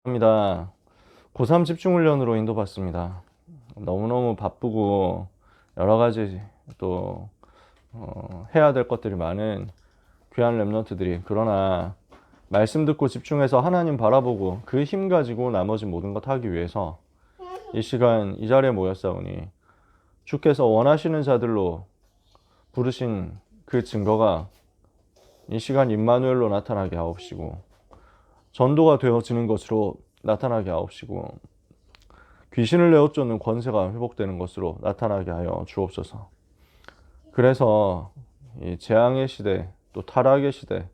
합니다. 고3 집중훈련으로 인도받습니다. 너무너무 바쁘고 여러 가지 또 해야 될 것들이 많은 귀한 랩런트들이, 그러나 말씀 듣고 집중해서 하나님 바라보고 그 힘 가지고 나머지 모든 것 하기 위해서 이 시간 이 자리에 모였사오니, 주께서 원하시는 자들로 부르신 그 증거가 이 시간 임마누엘로 나타나게 하옵시고, 전도가 되어지는 것으로 나타나게 하옵시고, 귀신을 내어 쫓는 권세가 회복되는 것으로 나타나게 하여 주옵소서. 그래서 이 재앙의 시대, 또 타락의 시대,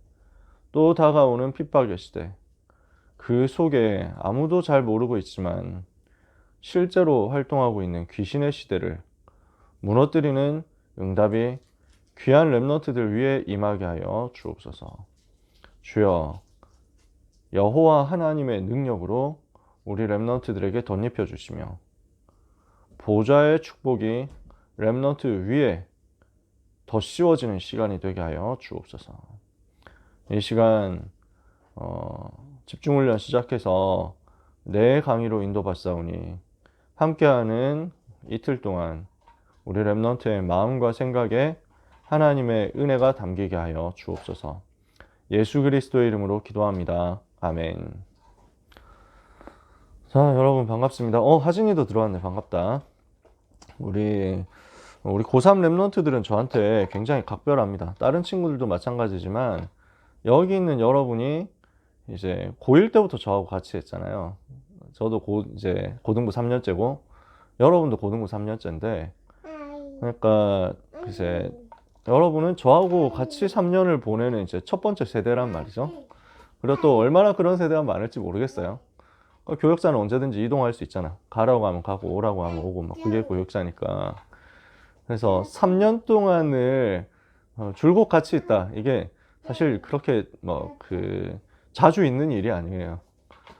또 다가오는 핍박의 시대, 그 속에 아무도 잘 모르고 있지만 실제로 활동하고 있는 귀신의 시대를 무너뜨리는 응답이 귀한 렘넌트들 위에 임하게 하여 주옵소서. 주여, 여호와 하나님의 능력으로 우리 렘넌트들에게 덧입혀 주시며, 보좌의 축복이 렘넌트 위에 더 씌워지는 시간이 되게 하여 주옵소서. 이 시간 집중훈련 시작해서 내 강의로 인도받사오니, 함께하는 이틀 동안 우리 렘넌트의 마음과 생각에 하나님의 은혜가 담기게 하여 주옵소서. 예수 그리스도의 이름으로 기도합니다. 아멘. 자, 여러분 반갑습니다. 하진이도 들어왔네. 반갑다. 우리 고3 랩런트들은 저한테 굉장히 각별합니다. 다른 친구들도 마찬가지지만 여기 있는 여러분이 이제 고1 때부터 저하고 같이 했잖아요. 저도 이제 고등부 3년째고 여러분도 고등부 3년째인데, 그러니까 이제 여러분은 저하고 같이 3년을 보내는 이제 첫 번째 세대란 말이죠. 그리고 또 얼마나 그런 세대가 많을지 모르겠어요. 교역사는 언제든지 이동할 수 있잖아. 가라고 하면 가고 오라고 하면 오고, 막 그게 교역사니까. 그래서 3년 동안을 줄곧 같이 있다. 이게 사실 그렇게 자주 있는 일이 아니에요.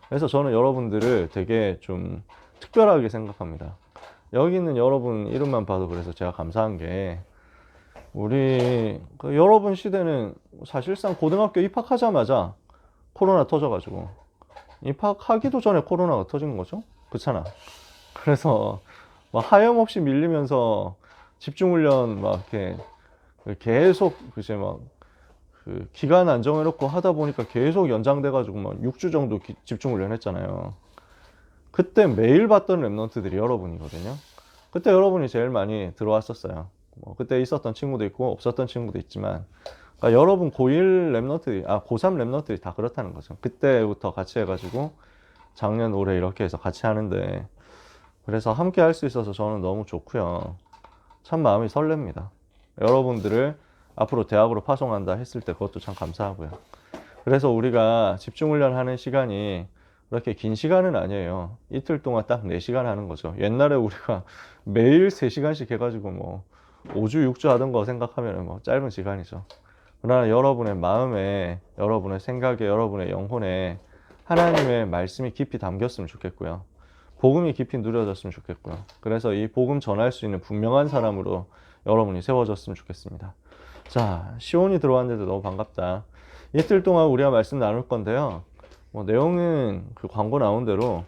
그래서 저는 여러분들을 되게 좀 특별하게 생각합니다. 여기 있는 여러분 이름만 봐도 그래서 제가 감사한 게, 우리 여러분 시대는 사실상 고등학교 입학하자마자 코로나 터져가지고, 입학하기도 전에 코로나가 터진 거죠. 그렇잖아. 그래서 막 하염없이 밀리면서 집중훈련 막 이렇게 계속 이제 막 그 기간 안 정해놓고 하다 보니까 계속 연장돼가지고 막 6주 정도 집중훈련 했잖아요. 그때 매일 봤던 랩런트들이 여러분이거든요. 그때 여러분이 제일 많이 들어왔었어요. 그때 있었던 친구도 있고 없었던 친구도 있지만, 그러니까 여러분 고1 랩런트들이, 고3 랩런트들이 다 그렇다는 거죠. 그때부터 같이 해가지고 작년 올해 이렇게 해서 같이 하는데, 그래서 함께 할 수 있어서 저는 너무 좋고요. 참 마음이 설렙니다. 여러분들을 앞으로 대학으로 파송한다 했을 때 그것도 참 감사하고요. 그래서 우리가 집중훈련 하는 시간이 그렇게 긴 시간은 아니에요. 이틀 동안 딱 4시간 하는 거죠. 옛날에 우리가 매일 3시간씩 해가지고 뭐 5주 6주 하던 거 생각하면 뭐 짧은 시간이죠. 그러나 여러분의 마음에, 여러분의 생각에, 여러분의 영혼에 하나님의 말씀이 깊이 담겼으면 좋겠고요. 복음이 깊이 누려졌으면 좋겠고요. 그래서 이 복음 전할 수 있는 분명한 사람으로 여러분이 세워졌으면 좋겠습니다. 자, 시온이 들어왔는데도 너무 반갑다. 이틀 동안 우리가 말씀 나눌 건데요. 내용은 그 광고 나온 대로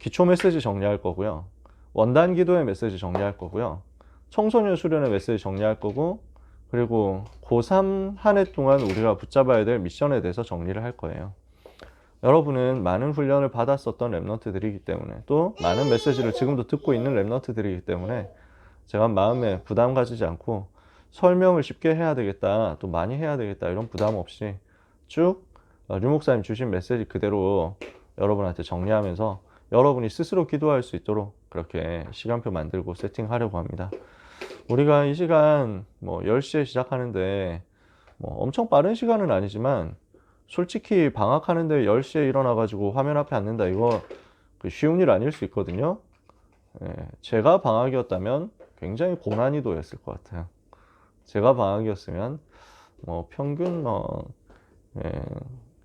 기초 메시지 정리할 거고요. 원단 기도의 메시지 정리할 거고요. 청소년 수련의 메시지 정리할 거고, 그리고 고3 한 해 동안 우리가 붙잡아야 될 미션에 대해서 정리를 할 거예요. 여러분은 많은 훈련을 받았었던 랩런트들이기 때문에, 또 많은 메시지를 지금도 듣고 있는 랩런트들이기 때문에 제가 마음에 부담 가지지 않고 설명을 쉽게 해야 되겠다, 또 많이 해야 되겠다, 이런 부담 없이 쭉 류 목사님 주신 메시지 그대로 여러분한테 정리하면서 여러분이 스스로 기도할 수 있도록 그렇게 시간표 만들고 세팅하려고 합니다. 우리가 이 시간 10시에 시작하는데 엄청 빠른 시간은 아니지만, 솔직히 방학하는데 10시에 일어나가지고 화면 앞에 앉는다, 이거 쉬운 일 아닐 수 있거든요. 제가 방학이었다면 굉장히 고난이도였을 것 같아요. 제가 방학이었으면 평균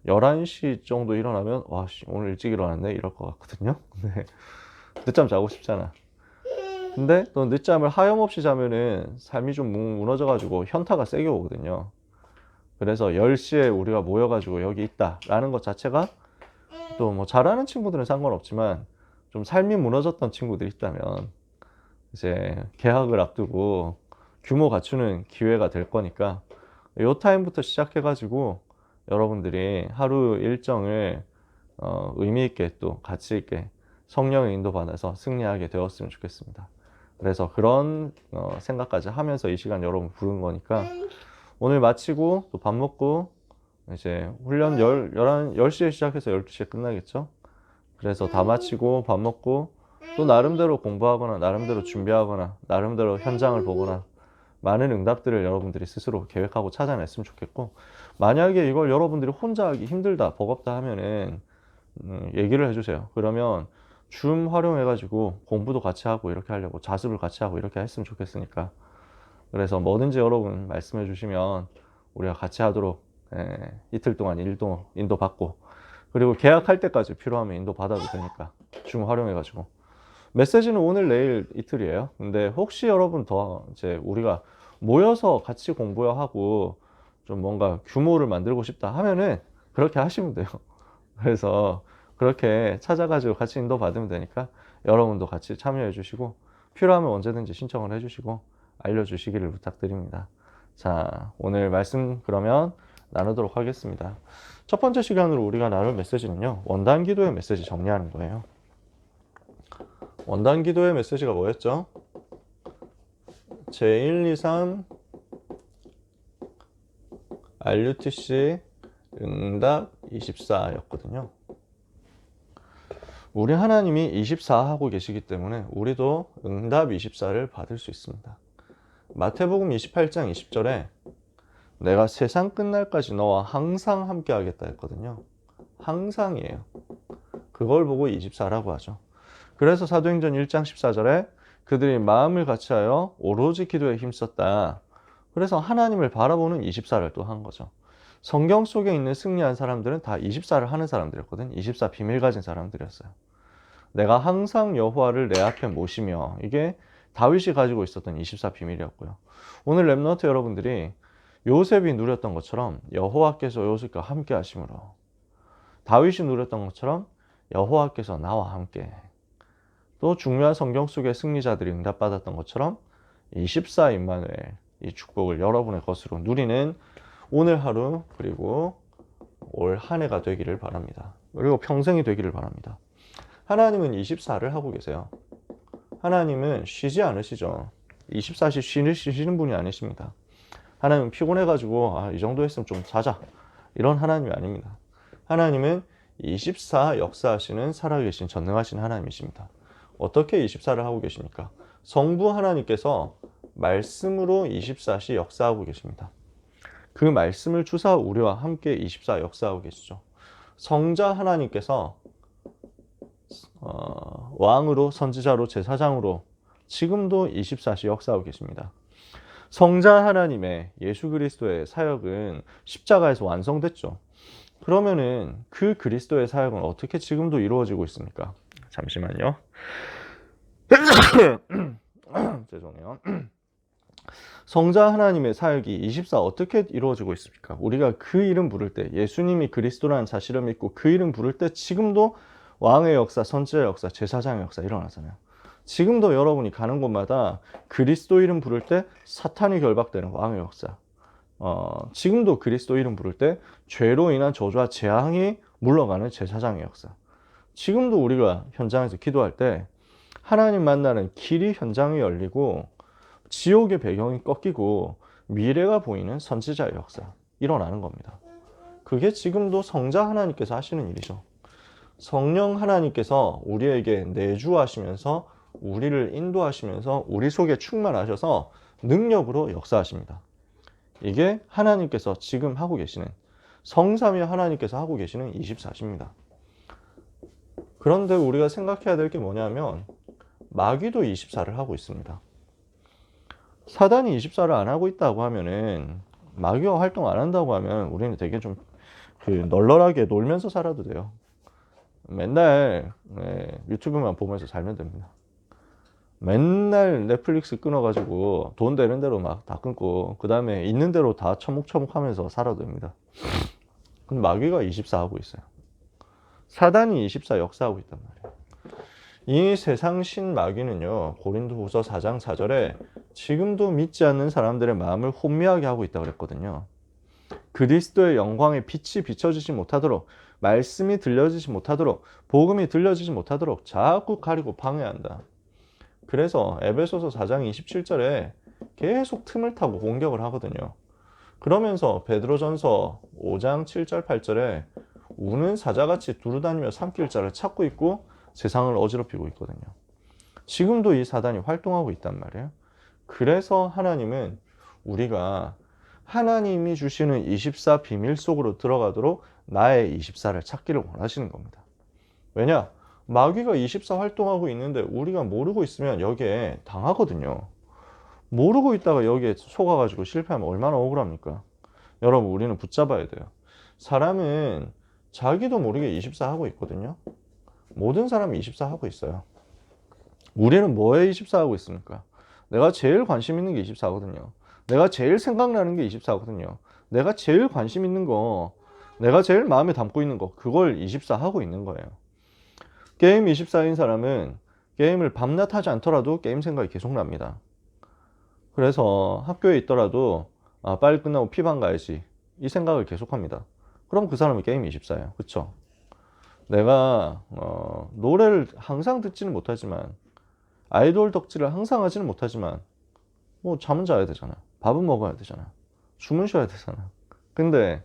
11시 정도 일어나면 와, 오늘 일찍 일어났네 이럴 것 같거든요. 네. 늦잠 자고 싶잖아. 근데 또 늦잠을 하염없이 자면은 삶이 좀 무너져가지고 현타가 세게 오거든요. 그래서 10시에 우리가 모여가지고 여기 있다 라는 것 자체가 또 뭐 잘하는 친구들은 상관없지만 좀 삶이 무너졌던 친구들이 있다면 이제 개학을 앞두고 규모 갖추는 기회가 될 거니까 요 타임부터 시작해 가지고 여러분들이 하루 일정을 의미 있게 또 가치 있게 성령의 인도받아서 승리하게 되었으면 좋겠습니다. 그래서 그런 생각까지 하면서 이 시간 여러분 부른 거니까 오늘 마치고 또 밥 먹고 이제 훈련 10시에 시작해서 12시에 끝나겠죠. 그래서 다 마치고 밥 먹고 또 나름대로 공부하거나 나름대로 준비하거나 나름대로 현장을 보거나 많은 응답들을 여러분들이 스스로 계획하고 찾아냈으면 좋겠고, 만약에 이걸 여러분들이 혼자 하기 힘들다 버겁다 하면은 얘기를 해주세요. 그러면 줌 활용해 가지고 공부도 같이 하고 이렇게 하려고, 자습을 같이 하고 이렇게 했으면 좋겠으니까. 그래서 뭐든지 여러분 말씀해 주시면 우리가 같이 하도록 이틀 동안 인도 받고, 그리고 계약할 때까지 필요하면 인도 받아도 되니까 줌 활용해 가지고. 메시지는 오늘 내일 이틀이에요. 근데 혹시 여러분 더 이제 우리가 모여서 같이 공부하고 좀 뭔가 규모를 만들고 싶다 하면은 그렇게 하시면 돼요. 그래서 그렇게 찾아가지고 같이 인도 받으면 되니까 여러분도 같이 참여해 주시고, 필요하면 언제든지 신청을 해 주시고 알려주시기를 부탁드립니다. 자, 오늘 말씀 그러면 나누도록 하겠습니다. 첫 번째 시간으로 우리가 나눌 메시지는요, 원단 기도의 메시지 정리하는 거예요. 원단 기도의 메시지가 뭐였죠? 제1, 2, 3 RUTC 응답 24였거든요. 우리 하나님이 24 하고 계시기 때문에 우리도 응답 24를 받을 수 있습니다. 마태복음 28장 20절에 내가 세상 끝날까지 너와 항상 함께 하겠다 했거든요. 항상이에요. 그걸 보고 24라고 하죠. 그래서 사도행전 1장 14절에 그들이 마음을 같이하여 오로지 기도에 힘썼다. 그래서 하나님을 바라보는 24를 또 한 거죠. 성경 속에 있는 승리한 사람들은 다 24를 하는 사람들이었거든. 24 비밀 가진 사람들이었어요. 내가 항상 여호와를 내 앞에 모시며, 이게 다윗이 가지고 있었던 24 비밀이었고요. 오늘 렘넌트 여러분들이 요셉이 누렸던 것처럼 여호와께서 요셉과 함께 하심으로, 다윗이 누렸던 것처럼 여호와께서 나와 함께, 또 중요한 성경 속의 승리자들이 응답받았던 것처럼 24 임마누엘, 이 축복을 여러분의 것으로 누리는 오늘 하루 그리고 올 한 해가 되기를 바랍니다. 그리고 평생이 되기를 바랍니다. 하나님은 24를 하고 계세요. 하나님은 쉬지 않으시죠. 24시 쉬시는 분이 아니십니다. 하나님은 피곤해가지고 이 정도 했으면 좀 자자, 이런 하나님이 아닙니다. 하나님은 24 역사하시는 살아계신 전능하신 하나님이십니다. 어떻게 24를 하고 계십니까? 성부 하나님께서 말씀으로 24시 역사하고 계십니다. 그 말씀을 주사 우리와 함께 24 역사하고 계시죠. 성자 하나님께서 왕으로, 선지자로, 제사장으로 지금도 24시 역사하고 계십니다. 성자 하나님의 예수 그리스도의 사역은 십자가에서 완성됐죠. 그러면은 그 그리스도의 사역은 어떻게 지금도 이루어지고 있습니까? 잠시만요. 죄송해요. 성자 하나님의 사역이 24 어떻게 이루어지고 있습니까? 우리가 그 이름 부를 때, 예수님이 그리스도라는 사실을 믿고 그 이름 부를 때 지금도 왕의 역사, 선지자의 역사, 제사장의 역사 일어나잖아요. 지금도 여러분이 가는 곳마다 그리스도 이름 부를 때 사탄이 결박되는 왕의 역사, 지금도 그리스도 이름 부를 때 죄로 인한 저주와 재앙이 물러가는 제사장의 역사, 지금도 우리가 현장에서 기도할 때 하나님 만나는 길이, 현장이 열리고 지옥의 배경이 꺾이고 미래가 보이는 선지자의 역사 일어나는 겁니다. 그게 지금도 성자 하나님께서 하시는 일이죠. 성령 하나님께서 우리에게 내주하시면서 우리를 인도하시면서 우리 속에 충만하셔서 능력으로 역사하십니다. 이게 하나님께서 지금 하고 계시는, 성삼위 하나님께서 하고 계시는 24시입니다. 그런데 우리가 생각해야 될 게 뭐냐면 마귀도 24를 하고 있습니다. 사단이 24를 안 하고 있다고 하면은, 마귀가 활동 안 한다고 하면 우리는 되게 좀 널널하게 놀면서 살아도 돼요. 맨날 유튜브만 보면서 살면 됩니다. 맨날 넷플릭스 끊어가지고 돈 되는 대로 막 다 끊고 그 다음에 있는 대로 다 처묵처묵 하면서 살아도 됩니다. 근데 마귀가 24 하고 있어요. 사단이 24 역사하고 있단 말이에요. 이 세상 신마귀는요, 고린도후서 4장 4절에 지금도 믿지 않는 사람들의 마음을 혼미하게 하고 있다고 그랬거든요. 그리스도의 영광의 빛이 비춰지지 못하도록, 말씀이 들려지지 못하도록, 복음이 들려지지 못하도록 자꾸 가리고 방해한다. 그래서 에베소서 4장 27절에 계속 틈을 타고 공격을 하거든요. 그러면서 베드로전서 5장 7절 8절에 우는 사자같이 두루다니며 삼킬 자를 찾고 있고 세상을 어지럽히고 있거든요. 지금도 이 사단이 활동하고 있단 말이에요. 그래서 하나님은 우리가 하나님이 주시는 24 비밀 속으로 들어가도록 나의 24를 찾기를 원하시는 겁니다. 왜냐? 마귀가 24 활동하고 있는데 우리가 모르고 있으면 여기에 당하거든요. 모르고 있다가 여기에 속아가지고 실패하면 얼마나 억울합니까? 여러분, 우리는 붙잡아야 돼요. 사람은 자기도 모르게 24 하고 있거든요. 모든 사람이 24 하고 있어요. 우리는 뭐에 24 하고 있습니까? 내가 제일 관심 있는 게 24거든요. 내가 제일 생각나는 게 24거든요. 내가 제일 관심 있는 거, 내가 제일 마음에 담고 있는 거, 그걸 24 하고 있는 거예요. 게임 24인 사람은 게임을 밤낮 하지 않더라도 게임 생각이 계속 납니다. 그래서 학교에 있더라도 빨리 끝나고 피방 가야지, 이 생각을 계속합니다. 그럼 그 사람은 게임 24예요. 그쵸? 내가 노래를 항상 듣지는 못하지만, 아이돌 덕질을 항상 하지는 못하지만, 뭐 잠은 자야 되잖아. 밥은 먹어야 되잖아. 숨은 쉬어야 되잖아. 근데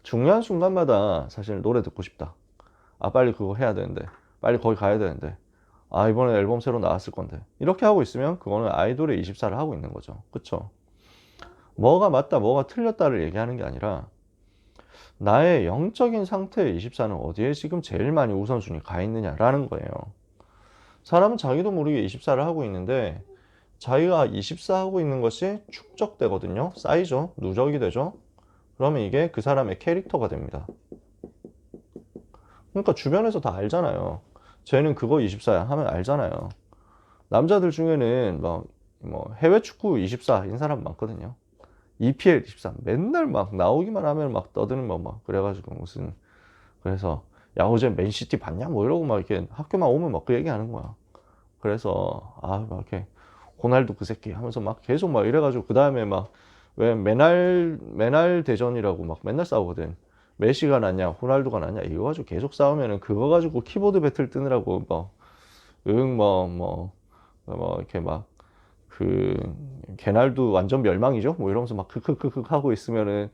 중요한 순간마다 사실 노래 듣고 싶다. 빨리 그거 해야 되는데, 빨리 거기 가야 되는데, 이번에 앨범 새로 나왔을 건데, 이렇게 하고 있으면 그거는 아이돌의 24를 하고 있는 거죠. 그쵸? 뭐가 맞다, 뭐가 틀렸다를 얘기하는 게 아니라 나의 영적인 상태의 24는 어디에 지금 제일 많이 우선순위 가 있느냐라는 거예요. 사람은 자기도 모르게 24를 하고 있는데, 자기가 24 하고 있는 것이 축적되거든요. 쌓이죠. 누적이 되죠. 그러면 이게 그 사람의 캐릭터가 됩니다. 그러니까 주변에서 다 알잖아요. 쟤는 그거 24야 하면 알잖아요. 남자들 중에는 뭐 해외 축구 24인 사람 많거든요. EPL 24 맨날 막 나오기만 하면 막 떠드는 막 그래가지고 무슨, 그래서 야 어제 맨시티 봤냐 뭐 이러고 막 이렇게 학교만 오면 막 그 얘기하는 거야. 그래서 막 이렇게 호날두 그 새끼 하면서 막 계속 막 이래가지고 그 다음에 막 왜 맨날 대전이라고 막 맨날 싸우거든. 메시가 낫냐 호날두가 낫냐 이거 가지고 계속 싸우면은 그거 가지고 키보드 배틀 뜨느라고 이렇게 막 그 개날두 완전 멸망이죠 뭐 이러면서 막 크크크크 하고 있으면은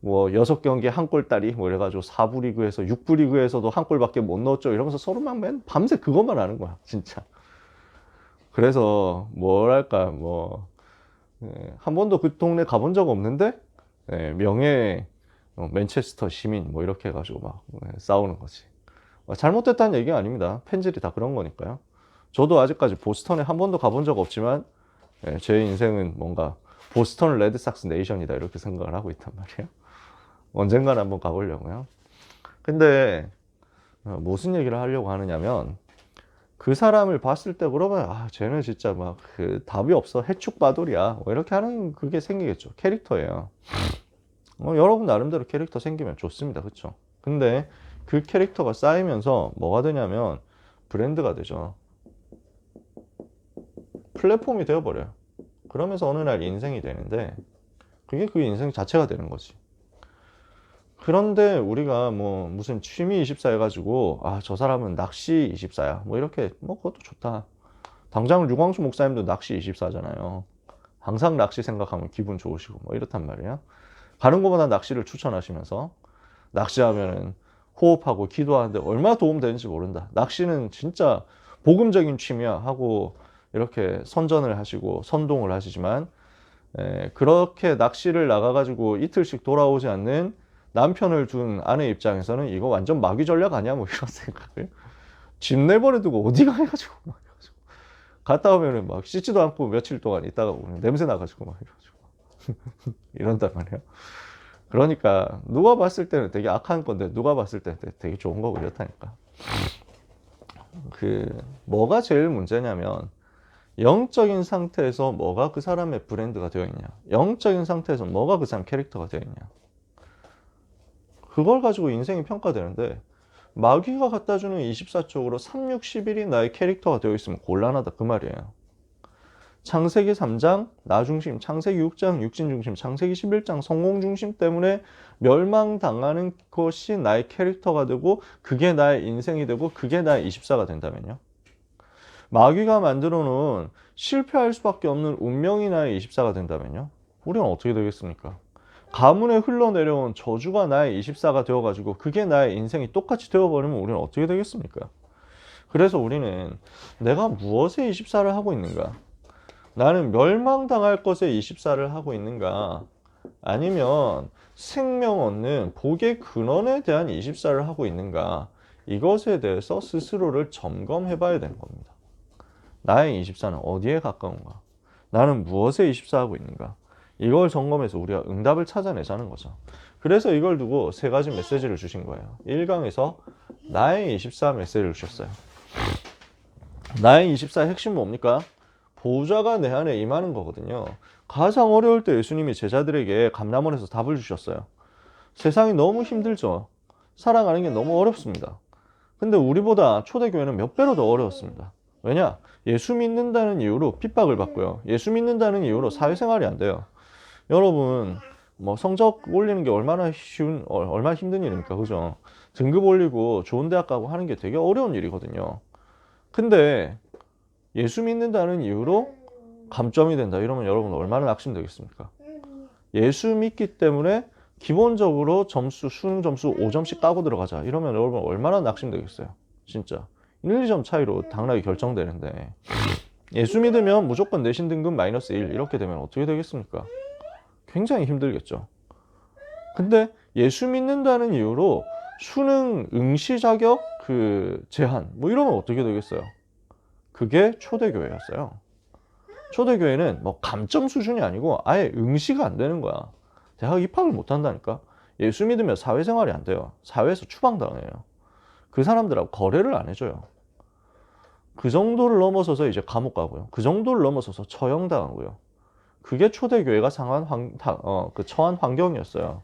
뭐 6경기 한 골따리 뭐 이래가지고 4부 리그에서 6부 리그에서도 한 골밖에 못 넣었죠 이러면서 서로 막 밤새 그것만 하는 거야 진짜. 그래서 뭐랄까 한 번도 그 동네 가본 적 없는데 명예 맨체스터 시민 뭐 이렇게 해가지고 막 싸우는 거지. 잘못됐다는 얘기가 아닙니다. 팬들이 다 그런 거니까요. 저도 아직까지 보스턴에 한 번도 가본 적 없지만 제 인생은 뭔가 보스턴 레드삭스 네이션이다 이렇게 생각을 하고 있단 말이에요. 언젠가는 한번 가보려고요. 근데 무슨 얘기를 하려고 하느냐면, 그 사람을 봤을 때 그러면 쟤는 진짜 막 그 답이 없어 해축바돌이야 뭐 이렇게 하는 그게 생기겠죠. 캐릭터예요. 여러분 나름대로 캐릭터 생기면 좋습니다. 그쵸? 근데 그 캐릭터가 쌓이면서 뭐가 되냐면 브랜드가 되죠. 플랫폼이 되어버려요. 그러면서 어느 날 인생이 되는데 그게 그 인생 자체가 되는 거지. 그런데 우리가 뭐 무슨 취미 24 해가지고 저 사람은 낚시 24야 뭐 이렇게 그것도 좋다. 당장 류광수 목사님도 낚시 24잖아요. 항상 낚시 생각하면 기분 좋으시고 뭐 이렇단 말이에요. 가는 것보다 낚시를 추천하시면서, 낚시하면은 호흡하고 기도하는데 얼마나 도움되는지 모른다. 낚시는 진짜 복음적인 취미야 하고 이렇게 선전을 하시고 선동을 하시지만, 그렇게 낚시를 나가가지고 이틀씩 돌아오지 않는 남편을 둔 아내 입장에서는 이거 완전 마귀 전략 아니야 뭐 이런 생각을, 집 내버려두고 어디 가가지고 막 이래가지고 갔다 오면은 막 씻지도 않고 며칠 동안 있다가 오면 냄새 나가지고 막 이래가지고 이런단 말이에요. 그러니까 누가 봤을 때는 되게 악한 건데 누가 봤을 때 되게 좋은 거고 이렇다니까. 뭐가 제일 문제냐면 영적인 상태에서 뭐가 그 사람의 브랜드가 되어 있냐, 영적인 상태에서 뭐가 그 사람 캐릭터가 되어 있냐, 그걸 가지고 인생이 평가되는데 마귀가 갖다주는 24쪽으로 3, 6, 11이 나의 캐릭터가 되어 있으면 곤란하다 그 말이에요. 창세기 3장 나중심, 창세기 6장 육신중심, 창세기 11장 성공중심 때문에 멸망당하는 것이 나의 캐릭터가 되고 그게 나의 인생이 되고 그게 나의 24가 된다면요. 마귀가 만들어 놓은 실패할 수밖에 없는 운명이 나의 24가 된다면요. 우리는 어떻게 되겠습니까? 가문에 흘러내려온 저주가 나의 24가 되어가지고 그게 나의 인생이 똑같이 되어버리면 우리는 어떻게 되겠습니까? 그래서 우리는 내가 무엇에 24를 하고 있는가? 나는 멸망당할 것에 24를 하고 있는가? 아니면 생명 얻는 복의 근원에 대한 24를 하고 있는가? 이것에 대해서 스스로를 점검해 봐야 되는 겁니다. 나의 24는 어디에 가까운가? 나는 무엇에 24하고 있는가? 이걸 점검해서 우리가 응답을 찾아내자는 거죠. 그래서 이걸 두고 세 가지 메시지를 주신 거예요. 1강에서 나의 24 메시지를 주셨어요. 나의 24의 핵심은 뭡니까? 보좌가 내 안에 임하는 거거든요. 가장 어려울 때 예수님이 제자들에게 감람원에서 답을 주셨어요. 세상이 너무 힘들죠. 살아가는 게 너무 어렵습니다. 근데 우리보다 초대교회는 몇 배로 더 어려웠습니다. 왜냐? 예수 믿는다는 이유로 핍박을 받고요. 예수 믿는다는 이유로 사회생활이 안 돼요. 여러분, 뭐 성적 올리는 게 얼마나 힘든 일입니까? 그죠? 등급 올리고 좋은 대학 가고 하는 게 되게 어려운 일이거든요. 근데 예수 믿는다는 이유로 감점이 된다. 이러면 여러분 얼마나 낙심되겠습니까? 예수 믿기 때문에 기본적으로 수능 점수 5점씩 따고 들어가자. 이러면 여러분 얼마나 낙심되겠어요? 진짜. 1, 2점 차이로 당락이 결정되는데 예수 믿으면 무조건 내신 등급 마이너스 1 이렇게 되면 어떻게 되겠습니까? 굉장히 힘들겠죠. 근데 예수 믿는다는 이유로 수능 응시 자격 제한 뭐 이러면 어떻게 되겠어요? 그게 초대교회였어요. 초대교회는 뭐 감점 수준이 아니고 아예 응시가 안 되는 거야. 대학 입학을 못 한다니까. 예수 믿으면 사회생활이 안 돼요. 사회에서 추방당해요. 그 사람들하고 거래를 안 해줘요. 그 정도를 넘어서서 이제 감옥 가고요. 그 정도를 넘어서서 처형당하고요. 그게 초대교회가 처한 환경이었어요.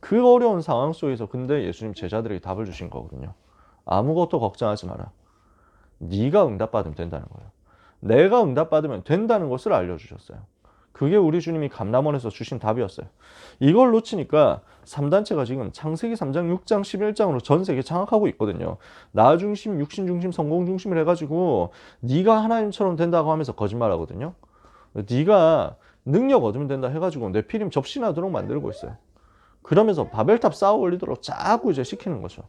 그 어려운 상황 속에서 근데 예수님 제자들에게 답을 주신 거거든요. 아무것도 걱정하지 마라. 네가 응답받으면 된다는 거예요. 내가 응답받으면 된다는 것을 알려주셨어요. 그게 우리 주님이 감람원에서 주신 답이었어요. 이걸 놓치니까 3단체가 지금 창세기 3장, 6장, 11장으로 전 세계 장악하고 있거든요. 나 중심, 육신 중심, 성공 중심을 해가지고 네가 하나님처럼 된다고 하면서 거짓말하거든요. 네가 능력 얻으면 된다 해가지고 네피림 접신하도록 만들고 있어요. 그러면서 바벨탑 쌓아 올리도록 자꾸 이제 시키는 거죠.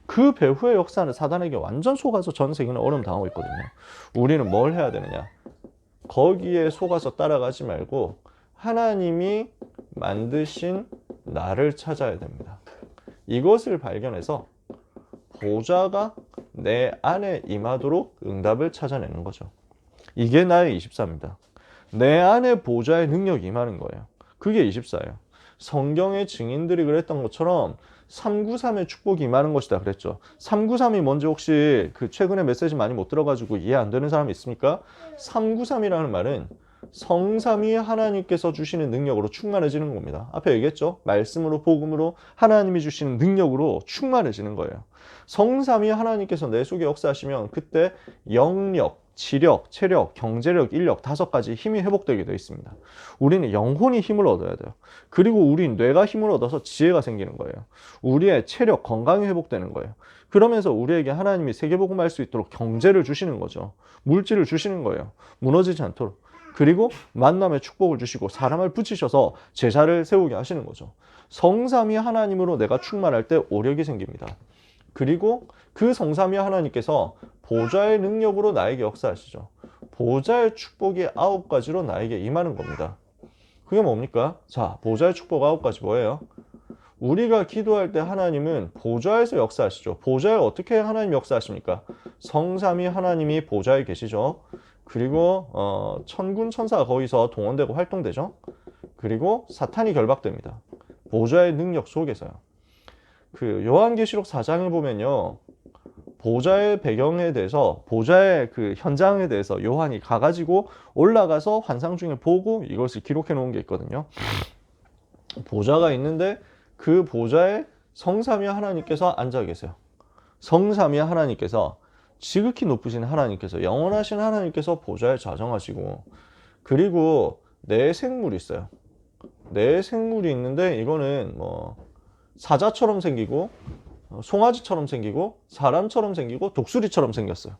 그 배후의 역사는 사단에게 완전 속아서 전 세계는 어려움 당하고 있거든요. 우리는 뭘 해야 되느냐? 거기에 속아서 따라가지 말고 하나님이 만드신 나를 찾아야 됩니다. 이것을 발견해서 보좌가 내 안에 임하도록 응답을 찾아내는 거죠. 이게 나의 24입니다. 내 안에 보좌의 능력이 임하는 거예요. 그게 24예요. 성경의 증인들이 그랬던 것처럼 393의 축복이 임하는 것이다 그랬죠. 393이 뭔지 혹시 최근에 메시지 많이 못 들어가지고 이해 안 되는 사람이 있습니까? 393이라는 말은 성삼위 하나님께서 주시는 능력으로 충만해지는 겁니다. 앞에 얘기했죠. 말씀으로 복음으로 하나님이 주시는 능력으로 충만해지는 거예요. 성삼위 하나님께서 내 속에 역사하시면 그때 영력, 지력, 체력, 경제력, 인력 5가지 힘이 회복되게 되어 있습니다. 우리는 영혼이 힘을 얻어야 돼요. 그리고 우리 뇌가 힘을 얻어서 지혜가 생기는 거예요. 우리의 체력, 건강이 회복되는 거예요. 그러면서 우리에게 하나님이 세계복음할 수 있도록 경제를 주시는 거죠. 물질을 주시는 거예요. 무너지지 않도록. 그리고 만남의 축복을 주시고 사람을 붙이셔서 제자를 세우게 하시는 거죠. 성삼위 하나님으로 내가 충만할 때 오력이 생깁니다. 그리고 그 성삼위 하나님께서 보좌의 능력으로 나에게 역사하시죠. 보좌의 축복이 9가지로 나에게 임하는 겁니다. 그게 뭡니까? 자, 보좌의 축복 9가지 뭐예요? 우리가 기도할 때 하나님은 보좌에서 역사하시죠. 보좌에 어떻게 하나님 역사하십니까? 성삼위 하나님이 보좌에 계시죠. 그리고 천군 천사가 거기서 동원되고 활동되죠. 그리고 사탄이 결박됩니다. 보좌의 능력 속에서요. 요한계시록 4장을 보면요. 보좌의 배경에 대해서, 보좌의 현장에 대해서 요한이 가가지고 올라가서 환상 중에 보고 이것을 기록해 놓은 게 있거든요. 보좌가 있는데 그 보좌에 성삼위 하나님께서 앉아 계세요. 성삼위 하나님께서 지극히 높으신 하나님께서 영원하신 하나님께서 보좌에 좌정하시고 그리고 내 생물이 있어요. 내 생물이 있는데 이거는 뭐 사자처럼 생기고 송아지처럼 생기고 사람처럼 생기고 독수리처럼 생겼어요.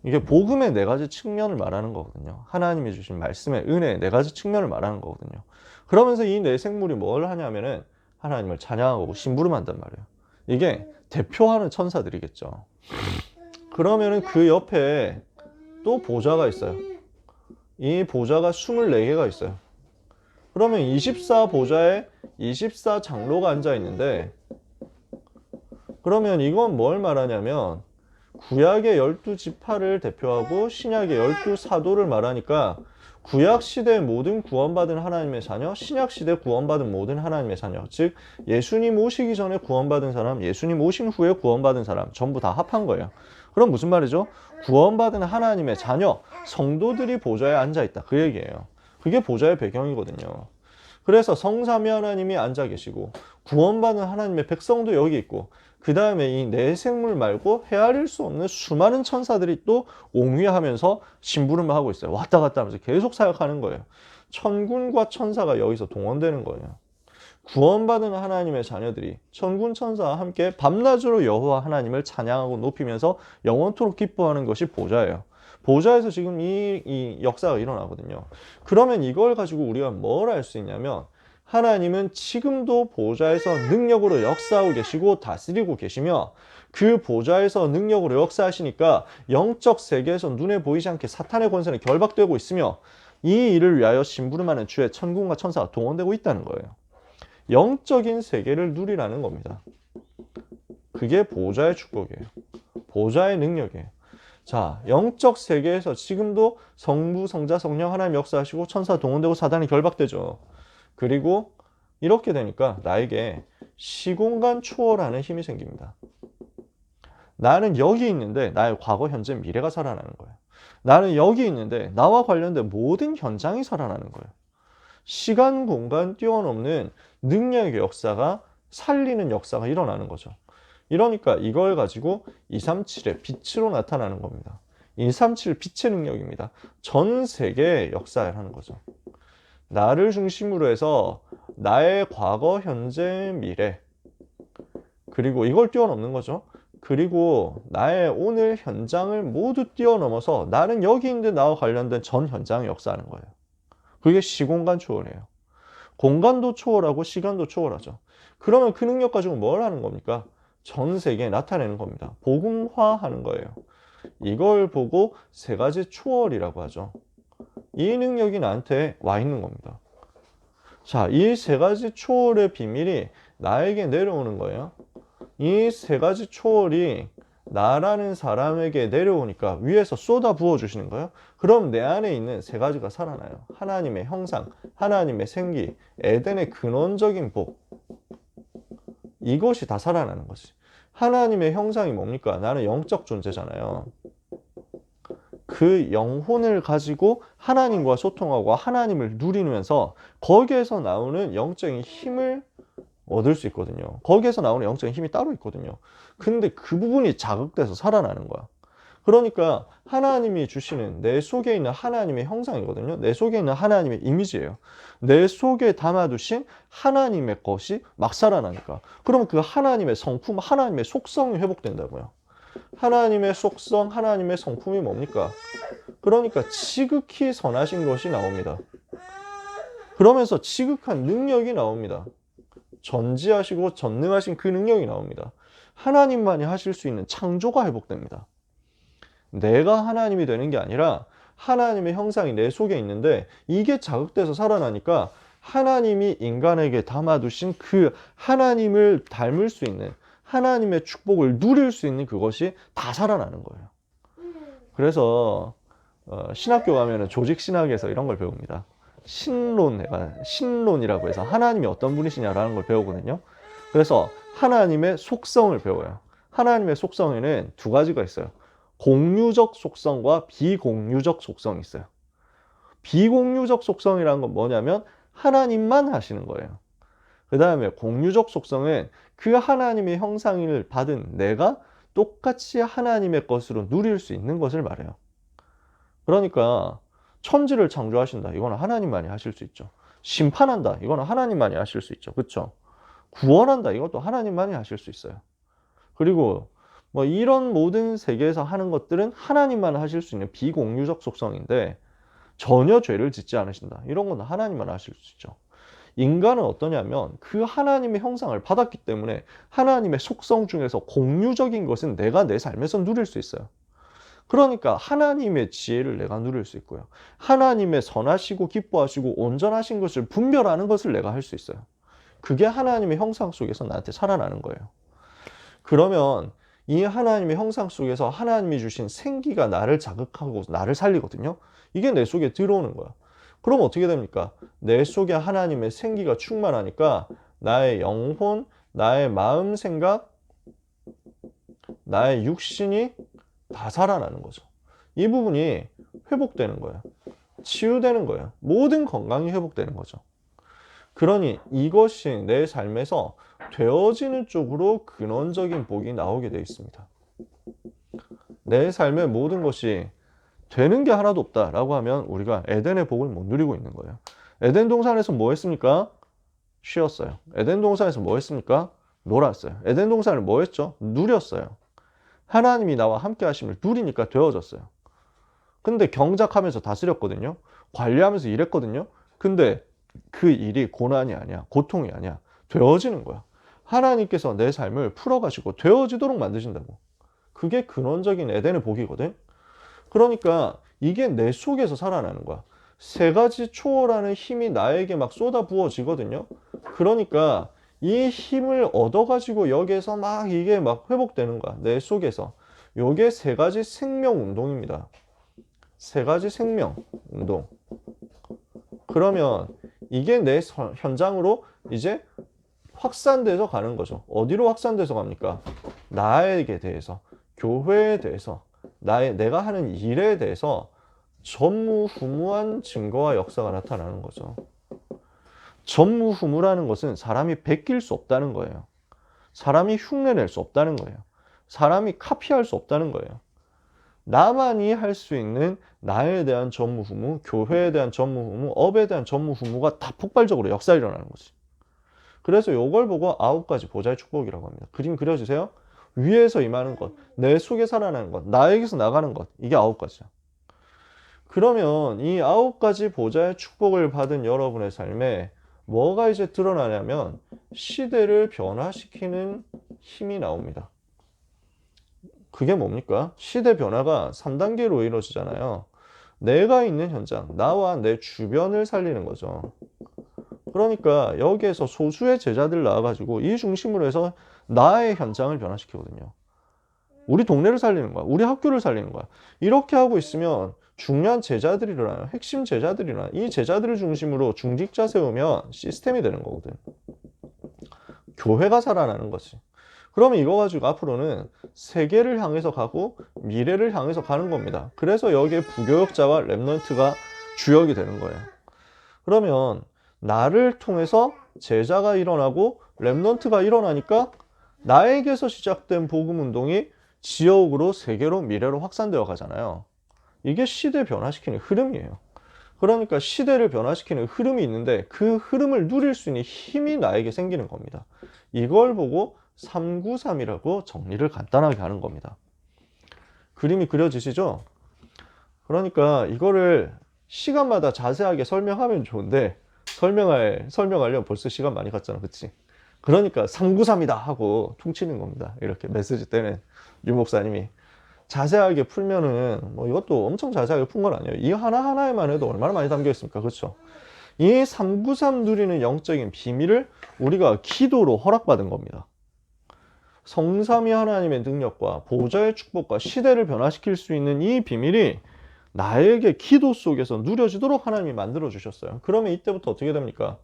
이게 복음의 네 가지 측면을 말하는 거거든요. 하나님이 주신 말씀의 은혜의 네 가지 측면을 말하는 거거든요. 그러면서 이 네 생물이 뭘 하냐면은 하나님을 찬양하고 심부름한단 말이에요. 이게 대표하는 천사들이겠죠. 그러면은 그 옆에 또 보좌가 있어요. 이 보좌가 24개가 있어요. 그러면 24보좌에 24장로가 앉아 있는데 그러면 이건 뭘 말하냐면 구약의 12지파를 대표하고 신약의 12사도를 말하니까 구약시대 모든 구원받은 하나님의 자녀, 신약시대 구원받은 모든 하나님의 자녀, 즉 예수님 오시기 전에 구원받은 사람, 예수님 오신 후에 구원받은 사람 전부 다 합한 거예요. 그럼 무슨 말이죠? 구원받은 하나님의 자녀, 성도들이 보좌에 앉아있다 그 얘기예요. 그게 보좌의 배경이거든요. 그래서 성삼위 하나님이 앉아 계시고 구원받은 하나님의 백성도 여기 있고 그 다음에 이 내 생물 말고 헤아릴 수 없는 수많은 천사들이 또 옹위하면서 심부름을 하고 있어요. 왔다 갔다 하면서 계속 사역하는 거예요. 천군과 천사가 여기서 동원되는 거예요. 구원받은 하나님의 자녀들이 천군 천사와 함께 밤낮으로 여호와 하나님을 찬양하고 높이면서 영원토록 기뻐하는 것이 보좌예요. 보좌에서 지금 이 역사가 일어나거든요. 그러면 이걸 가지고 우리가 뭘 알 수 있냐면 하나님은 지금도 보좌에서 능력으로 역사하고 계시고 다스리고 계시며 그 보좌에서 능력으로 역사하시니까 영적 세계에서 눈에 보이지 않게 사탄의 권세는 결박되고 있으며 이 일을 위하여 심부름하는 주의 천군과 천사가 동원되고 있다는 거예요. 영적인 세계를 누리라는 겁니다. 그게 보좌의 축복이에요. 보좌의 능력이에요. 자, 영적 세계에서 지금도 성부, 성자, 성령 하나님 역사하시고 천사 동원되고 사단이 결박되죠. 그리고 이렇게 되니까 나에게 시공간 초월하는 힘이 생깁니다. 나는 여기 있는데 나의 과거, 현재, 미래가 살아나는 거예요. 나는 여기 있는데 나와 관련된 모든 현장이 살아나는 거예요. 시간, 공간 뛰어넘는 능력의 역사가 살리는 역사가 일어나는 거죠. 이러니까 이걸 가지고 237의 빛으로 나타나는 겁니다. 237 빛의 능력입니다. 전 세계의 역사를 하는 거죠. 나를 중심으로 해서 나의 과거, 현재, 미래 그리고 이걸 뛰어넘는 거죠. 그리고 나의 오늘 현장을 모두 뛰어넘어서 나는 여기 있는데 나와 관련된 전 현장을 역사하는 거예요. 그게 시공간 초월이에요. 공간도 초월하고 시간도 초월하죠. 그러면 그 능력 가지고 뭘 하는 겁니까? 전 세계에 나타내는 겁니다. 복음화하는 거예요. 이걸 보고 세 가지 초월이라고 하죠. 이 능력이 나한테 와 있는 겁니다. 자, 이 세 가지 초월의 비밀이 나에게 내려오는 거예요. 이 세 가지 초월이 나라는 사람에게 내려오니까 위에서 쏟아 부어 주시는 거예요. 그럼 내 안에 있는 세 가지가 살아나요. 하나님의 형상, 하나님의 생기, 에덴의 근원적인 복. 이것이 다 살아나는 거지. 하나님의 형상이 뭡니까? 나는 영적 존재잖아요. 그 영혼을 가지고 하나님과 소통하고 하나님을 누리면서 거기에서 나오는 영적인 힘을 얻을 수 있거든요. 거기에서 나오는 영적인 힘이 따로 있거든요. 근데 그 부분이 자극돼서 살아나는 거야. 그러니까 하나님이 주시는 내 속에 있는 하나님의 형상이거든요. 내 속에 있는 하나님의 이미지예요. 내 속에 담아두신 하나님의 것이 막 살아나니까. 그러면 그 하나님의 성품, 하나님의 속성이 회복된다고요. 하나님의 속성, 하나님의 성품이 뭡니까? 그러니까 지극히 선하신 것이 나옵니다. 그러면서 지극한 능력이 나옵니다. 전지하시고 전능하신 그 능력이 나옵니다. 하나님만이 하실 수 있는 창조가 회복됩니다. 내가 하나님이 되는 게 아니라 하나님의 형상이 내 속에 있는데 이게 자극돼서 살아나니까 하나님이 인간에게 담아두신 그 하나님을 닮을 수 있는 하나님의 축복을 누릴 수 있는 그것이 다 살아나는 거예요. 그래서 신학교 가면 조직 신학에서 이런 걸 배웁니다. 신론이라고 해서 하나님이 어떤 분이시냐라는 걸 배우거든요. 그래서 하나님의 속성을 배워요. 하나님의 속성에는 두 가지가 있어요. 공유적 속성과 비공유적 속성이 있어요. 비공유적 속성이라는 건 뭐냐면 하나님만 하시는 거예요. 그 다음에 공유적 속성은 그 하나님의 형상을 받은 내가 똑같이 하나님의 것으로 누릴 수 있는 것을 말해요. 그러니까 천지를 창조하신다. 이거는 하나님만이 하실 수 있죠. 심판한다. 이거는 하나님만이 하실 수 있죠. 그렇죠? 구원한다. 이것도 하나님만이 하실 수 있어요. 그리고 뭐 이런 모든 세계에서 하는 것들은 하나님만 하실 수 있는 비공유적 속성인데 전혀 죄를 짓지 않으신다. 이런 건 하나님만 하실 수 있죠. 인간은 어떠냐면 그 하나님의 형상을 받았기 때문에 하나님의 속성 중에서 공유적인 것은 내가 내 삶에서 누릴 수 있어요. 그러니까 하나님의 지혜를 내가 누릴 수 있고요. 하나님의 선하시고 기뻐하시고 온전하신 것을 분별하는 것을 내가 할 수 있어요. 그게 하나님의 형상 속에서 나한테 살아나는 거예요. 그러면 이 하나님의 형상 속에서 하나님이 주신 생기가 나를 자극하고 나를 살리거든요. 이게 내 속에 들어오는 거야. 그럼 어떻게 됩니까? 내 속에 하나님의 생기가 충만하니까 나의 영혼, 나의 마음, 생각, 나의 육신이 다 살아나는 거죠. 이 부분이 회복되는 거예요. 치유되는 거예요. 모든 건강이 회복되는 거죠. 그러니 이것이 내 삶에서 되어지는 쪽으로 근원적인 복이 나오게 되어 있습니다. 내 삶의 모든 것이 되는 게 하나도 없다라고 하면 우리가 에덴의 복을 못 누리고 있는 거예요. 에덴 동산에서 뭐 했습니까? 쉬었어요. 에덴 동산에서 뭐 했습니까? 놀았어요. 에덴 동산을 뭐 했죠? 누렸어요. 하나님이 나와 함께 하심을 누리니까 되어졌어요. 근데 경작하면서 다스렸거든요. 관리하면서 일했거든요. 근데 그 일이 고난이 아니야. 고통이 아니야. 되어지는 거야. 하나님께서 내 삶을 풀어가시고 되어지도록 만드신다고. 그게 근원적인 에덴의 복이거든. 그러니까 이게 내 속에서 살아나는 거야. 세 가지 초월하는 힘이 나에게 막 쏟아 부어지거든요. 그러니까 이 힘을 얻어가지고 여기에서 막 이게 막 회복되는 거야. 내 속에서. 요게 세 가지 생명 운동입니다. 세 가지 생명 운동. 그러면 이게 내 현장으로 이제 확산돼서 가는 거죠. 어디로 확산돼서 갑니까? 나에게 대해서, 교회에 대해서, 내가 하는 일에 대해서 전무후무한 증거와 역사가 나타나는 거죠. 전무후무라는 것은 사람이 베낄 수 없다는 거예요. 사람이 흉내낼 수 없다는 거예요. 사람이 카피할 수 없다는 거예요. 나만이 할 수 있는 나에 대한 전무후무, 교회에 대한 전무후무, 업에 대한 전무후무가 다 폭발적으로 역사에 일어나는 거지. 그래서 이걸 보고 9가지 보좌의 축복이라고 합니다. 그림 그려주세요. 위에서 임하는 것, 내 속에 살아나는 것, 나에게서 나가는 것, 이게 9가지야. 그러면 이 9가지 보좌의 축복을 받은 여러분의 삶에 뭐가 이제 드러나냐면 시대를 변화시키는 힘이 나옵니다. 그게 뭡니까? 시대 변화가 3단계로 이루어지잖아요. 내가 있는 현장, 나와 내 주변을 살리는 거죠. 그러니까 여기에서 소수의 제자들 나와가지고 이 중심으로 해서 나의 현장을 변화시키거든요. 우리 동네를 살리는 거야. 우리 학교를 살리는 거야. 이렇게 하고 있으면 중요한 제자들이 일어나요. 핵심 제자들이 일어나요. 이 제자들을 중심으로 중직자 세우면 시스템이 되는 거거든. 교회가 살아나는 거지. 그러면 이거 가지고 앞으로는 세계를 향해서 가고 미래를 향해서 가는 겁니다. 그래서 여기에 부교역자와 랩넌트가 주역이 되는 거예요. 그러면 나를 통해서 제자가 일어나고 랩넌트가 일어나니까 나에게서 시작된 복음운동이 지역으로 세계로 미래로 확산되어 가잖아요. 이게 시대 변화시키는 흐름이에요. 그러니까 시대를 변화시키는 흐름이 있는데 그 흐름을 누릴 수 있는 힘이 나에게 생기는 겁니다. 이걸 보고 393이라고 정리를 간단하게 하는 겁니다. 그림이 그려지시죠? 그러니까 이거를 시간마다 자세하게 설명하면 좋은데 설명하려면 벌써 시간 많이 갔잖아. 그치? 그러니까 393이다 하고 퉁치는 겁니다. 이렇게 메시지 때는 유 목사님이 자세하게 풀면은 뭐 이것도 엄청 자세하게 푼 건 아니에요. 이 하나하나에만 해도 얼마나 많이 담겨 있습니까? 그렇죠? 이 393 누리는 영적인 비밀을 우리가 기도로 허락받은 겁니다. 성삼위 하나님의 능력과 보좌의 축복과 시대를 변화시킬 수 있는 이 비밀이 나에게 기도 속에서 누려지도록 하나님이 만들어 주셨어요. 그러면 이때부터 어떻게 됩니까?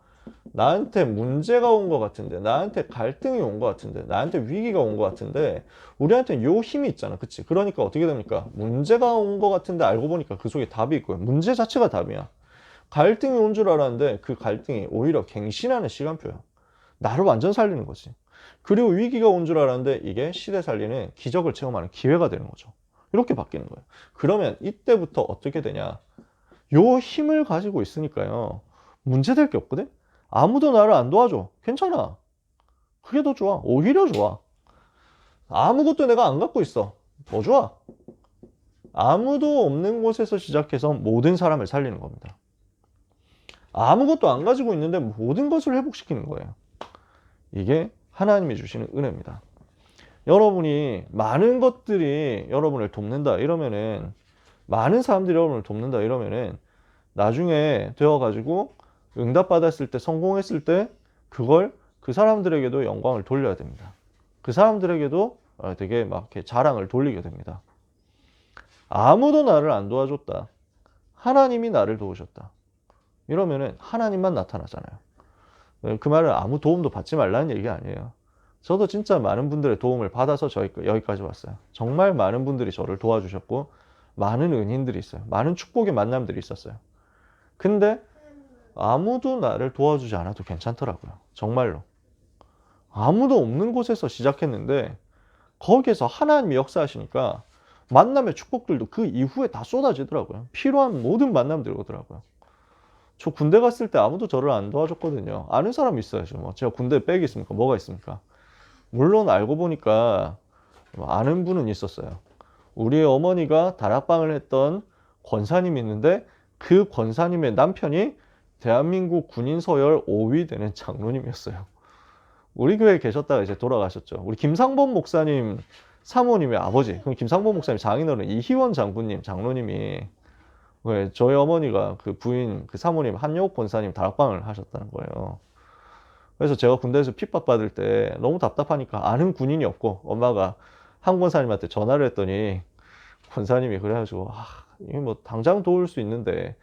나한테 문제가 온 것 같은데, 나한테 갈등이 온 것 같은데, 나한테 위기가 온 것 같은데, 우리한테는 요 힘이 있잖아. 그치? 그러니까 어떻게 됩니까? 문제가 온 것 같은데 알고 보니까 그 속에 답이 있고요. 문제 자체가 답이야. 갈등이 온 줄 알았는데 그 갈등이 오히려 갱신하는 시간표야. 나를 완전 살리는 거지. 그리고 위기가 온 줄 알았는데 이게 시대 살리는 기적을 체험하는 기회가 되는 거죠. 이렇게 바뀌는 거예요. 그러면 이때부터 어떻게 되냐? 요 힘을 가지고 있으니까요. 문제될 게 없거든? 아무도 나를 안 도와줘. 괜찮아. 그게 더 좋아. 오히려 좋아. 아무것도 내가 안 갖고 있어. 더 좋아. 아무도 없는 곳에서 시작해서 모든 사람을 살리는 겁니다. 아무것도 안 가지고 있는데 모든 것을 회복시키는 거예요. 이게 하나님이 주시는 은혜입니다. 여러분이 많은 것들이 여러분을 돕는다 이러면은, 많은 사람들이 여러분을 돕는다 이러면은 나중에 되어가지고 응답받았을 때, 성공했을 때 그걸 그 사람들에게도 영광을 돌려야 됩니다. 그 사람들에게도 되게 막 이렇게 자랑을 돌리게 됩니다. 아무도 나를 안 도와줬다. 하나님이 나를 도우셨다. 이러면은 하나님만 나타나잖아요. 그 말은 아무 도움도 받지 말라는 얘기가 아니에요. 저도 진짜 많은 분들의 도움을 받아서 여기까지 왔어요. 정말 많은 분들이 저를 도와주셨고 많은 은인들이 있어요. 많은 축복의 만남들이 있었어요. 근데 아무도 나를 도와주지 않아도 괜찮더라고요. 정말로. 아무도 없는 곳에서 시작했는데 거기에서 하나님이 역사하시니까 만남의 축복들도 그 이후에 다 쏟아지더라고요. 필요한 모든 만남들이 오더라고요. 저 군대 갔을 때 아무도 저를 안 도와줬거든요. 아는 사람이 있어야죠. 뭐 제가 군대 백이 있습니까? 뭐가 있습니까? 물론 알고 보니까 아는 분은 있었어요. 우리 어머니가 다락방을 했던 권사님이 있는데 그 권사님의 남편이 대한민국 군인 서열 5위 되는 장로님이었어요. 우리 교회에 계셨다가 이제 돌아가셨죠. 우리 김상범 목사님 사모님의 아버지, 그럼 김상범 목사님 장인어른 이희원 장군님, 장로님이 저희 어머니가 그 부인, 그 사모님 한여옥 권사님 다락방을 하셨다는 거예요. 그래서 제가 군대에서 핍박받을 때 너무 답답하니까 아는 군인이 없고 엄마가 한 권사님한테 전화를 했더니 권사님이 그래가지고 이게 뭐 당장 도울 수 있는데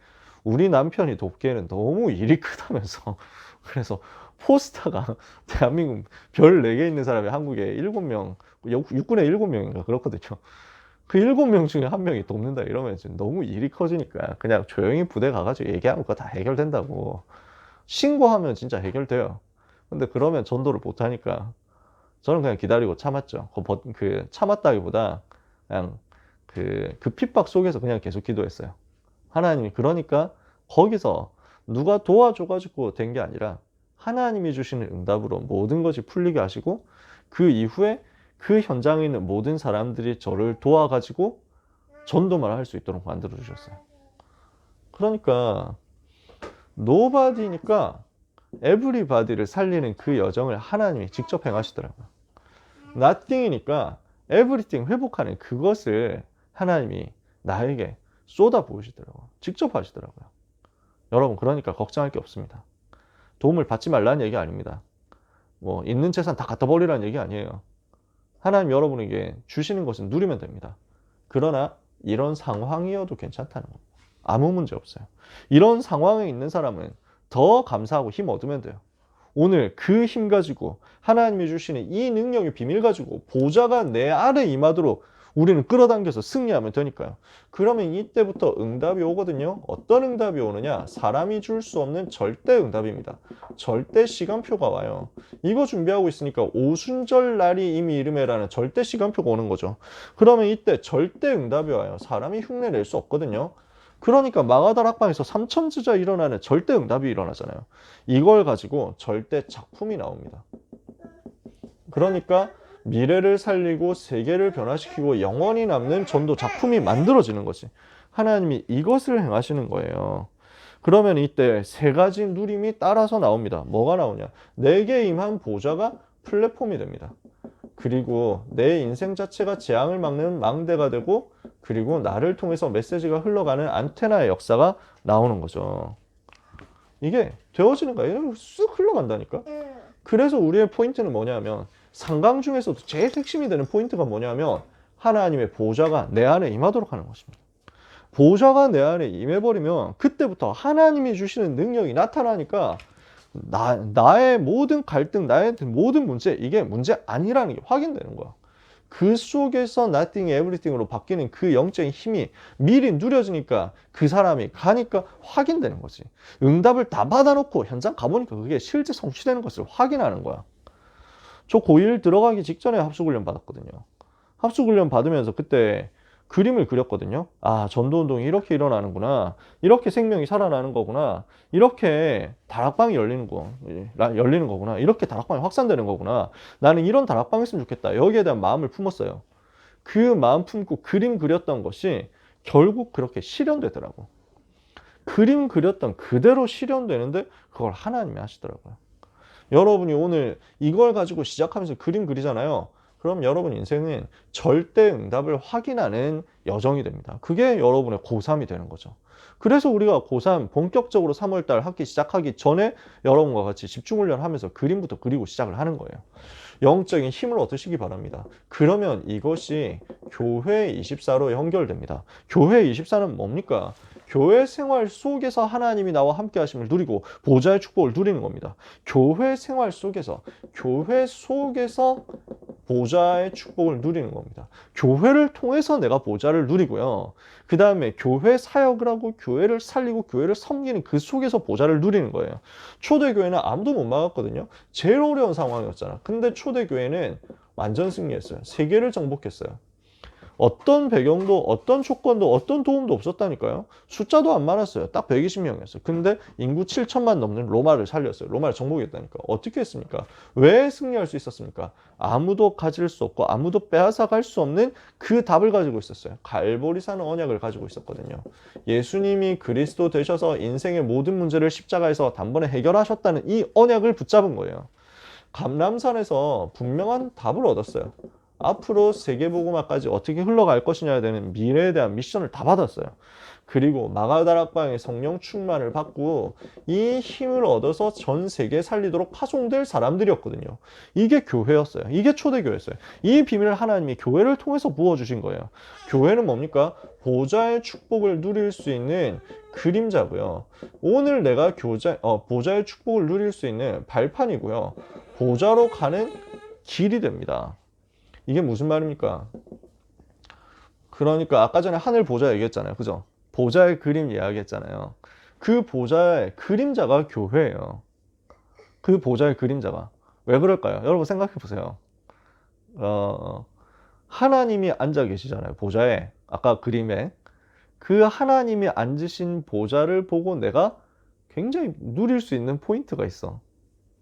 우리 남편이 돕기에는 너무 일이 크다면서 그래서 포스타가 대한민국 별 4개 있는 사람이 한국에 7명, 육군에 7명인가 그렇거든요. 그 7명 중에 1명이 돕는다 이러면 너무 일이 커지니까 그냥 조용히 부대 가가지고 얘기하면 그거 다 해결된다고. 신고하면 진짜 해결돼요. 근데 그러면 전도를 못하니까 저는 그냥 기다리고 참았죠. 그 참았다기보다 그냥 그 핍박 속에서 그냥 계속 기도했어요. 하나님이 그러니까 거기서 누가 도와줘가지고 된 게 아니라 하나님이 주시는 응답으로 모든 것이 풀리게 하시고 그 이후에 그 현장에 있는 모든 사람들이 저를 도와가지고 전도만 할 수 있도록 만들어 주셨어요. 그러니까 노바디니까 에브리바디를 살리는 그 여정을 하나님이 직접 행하시더라고요. nothing이니까 everything 회복하는 그것을 하나님이 나에게 쏟아 부으시더라고요. 직접 하시더라고요. 여러분, 그러니까 걱정할 게 없습니다. 도움을 받지 말라는 얘기 아닙니다. 뭐 있는 재산 다 갖다 버리라는 얘기 아니에요. 하나님 여러분에게 주시는 것은 누리면 됩니다. 그러나 이런 상황이어도 괜찮다는 겁니다. 아무 문제 없어요. 이런 상황에 있는 사람은 더 감사하고 힘 얻으면 돼요. 오늘 그 힘 가지고 하나님이 주시는 이 능력의 비밀 가지고 보좌가 내 아래 임하도록 우리는 끌어당겨서 승리하면 되니까요. 그러면 이때부터 응답이 오거든요. 어떤 응답이 오느냐? 사람이 줄 수 없는 절대 응답입니다. 절대 시간표가 와요. 이거 준비하고 있으니까 오순절 날이 이미 이름에라는 절대 시간표가 오는 거죠. 그러면 이때 절대 응답이 와요. 사람이 흉내 낼 수 없거든요. 그러니까 마가다락방에서 삼천지자 일어나는 절대 응답이 일어나잖아요. 이걸 가지고 절대 작품이 나옵니다. 그러니까 미래를 살리고 세계를 변화시키고 영원히 남는 전도 작품이 만들어지는 거지. 하나님이 이것을 행하시는 거예요. 그러면 이때 세 가지 누림이 따라서 나옵니다. 뭐가 나오냐? 내게 임한 보좌가 플랫폼이 됩니다. 그리고 내 인생 자체가 재앙을 막는 망대가 되고, 그리고 나를 통해서 메시지가 흘러가는 안테나의 역사가 나오는 거죠. 이게 되어지는 거예요. 쑥 흘러간다니까. 그래서 우리의 포인트는 뭐냐면, 상강 중에서도 제일 핵심이 되는 포인트가 뭐냐면 하나님의 보좌가 내 안에 임하도록 하는 것입니다. 보좌가 내 안에 임해버리면 그때부터 하나님이 주시는 능력이 나타나니까 나의 모든 갈등, 나의 모든 문제, 이게 문제 아니라는 게 확인되는 거야. 그 속에서 nothing, everything으로 바뀌는 그 영적인 힘이 미리 누려지니까 그 사람이 가니까 확인되는 거지. 응답을 다 받아놓고 현장 가보니까 그게 실제 성취되는 것을 확인하는 거야. 저 고1 들어가기 직전에 합숙훈련 받았거든요. 합숙훈련 받으면서 그때 그림을 그렸거든요. 아, 전도운동이 이렇게 일어나는구나. 이렇게 생명이 살아나는 거구나. 이렇게 다락방이 열리는 거구나. 이렇게 다락방이 확산되는 거구나. 나는 이런 다락방이 있으면 좋겠다. 여기에 대한 마음을 품었어요. 그 마음 품고 그림 그렸던 것이 결국 그렇게 실현되더라고. 그림 그렸던 그대로 실현되는데 그걸 하나님이 하시더라고요. 여러분이 오늘 이걸 가지고 시작하면서 그림 그리잖아요. 그럼 여러분 인생은 절대 응답을 확인하는 여정이 됩니다. 그게 여러분의 고3이 되는 거죠. 그래서 우리가 고3 본격적으로 3월달 학기 시작하기 전에 여러분과 같이 집중훈련 하면서 그림부터 그리고 시작을 하는 거예요. 영적인 힘을 얻으시기 바랍니다. 그러면 이것이 교회 24로 연결됩니다. 교회 24는 뭡니까? 교회 생활 속에서 하나님이 나와 함께 하심을 누리고 보좌의 축복을 누리는 겁니다. 교회 생활 속에서 보좌의 축복을 누리는 겁니다. 교회를 통해서 내가 보좌를 누리고요. 그 다음에 교회 사역을 하고 교회를 살리고 교회를 섬기는 그 속에서 보좌를 누리는 거예요. 초대교회는 아무도 못 막았거든요. 제일 어려운 상황이었잖아. 근데 초대교회는 완전 승리했어요. 세계를 정복했어요. 어떤 배경도 어떤 조건도 어떤 도움도 없었다니까요. 숫자도 안 많았어요. 딱 120명이었어요. 근데 인구 7천만 넘는 로마를 살렸어요. 로마를 정복했다니까. 어떻게 했습니까? 왜 승리할 수 있었습니까? 아무도 가질 수 없고 아무도 빼앗아갈 수 없는 그 답을 가지고 있었어요. 갈보리산 언약을 가지고 있었거든요. 예수님이 그리스도 되셔서 인생의 모든 문제를 십자가에서 단번에 해결하셨다는 이 언약을 붙잡은 거예요. 감람산에서 분명한 답을 얻었어요. 앞으로 세계복음화까지 어떻게 흘러갈 것이냐에 대한 미래에 대한 미션을 다 받았어요. 그리고 마가다락방의 성령 충만을 받고 이 힘을 얻어서 전 세계에 살리도록 파송될 사람들이었거든요. 이게 교회였어요. 이게 초대교회였어요. 이 비밀을 하나님이 교회를 통해서 부어주신 거예요. 교회는 뭡니까? 보좌의 축복을 누릴 수 있는 그림자고요. 오늘 내가 보좌의 축복을 누릴 수 있는 발판이고요. 보좌로 가는 길이 됩니다. 이게 무슨 말입니까? 그러니까 아까 전에 하늘 보좌 얘기했잖아요. 그죠? 보좌의 그림 이야기했잖아요. 그 보좌의 그림자가 교회예요. 그 보좌의 그림자가. 왜 그럴까요? 여러분 생각해 보세요. 하나님이 앉아 계시잖아요. 보좌에. 아까 그림에. 그 하나님이 앉으신 보좌를 보고 내가 굉장히 누릴 수 있는 포인트가 있어.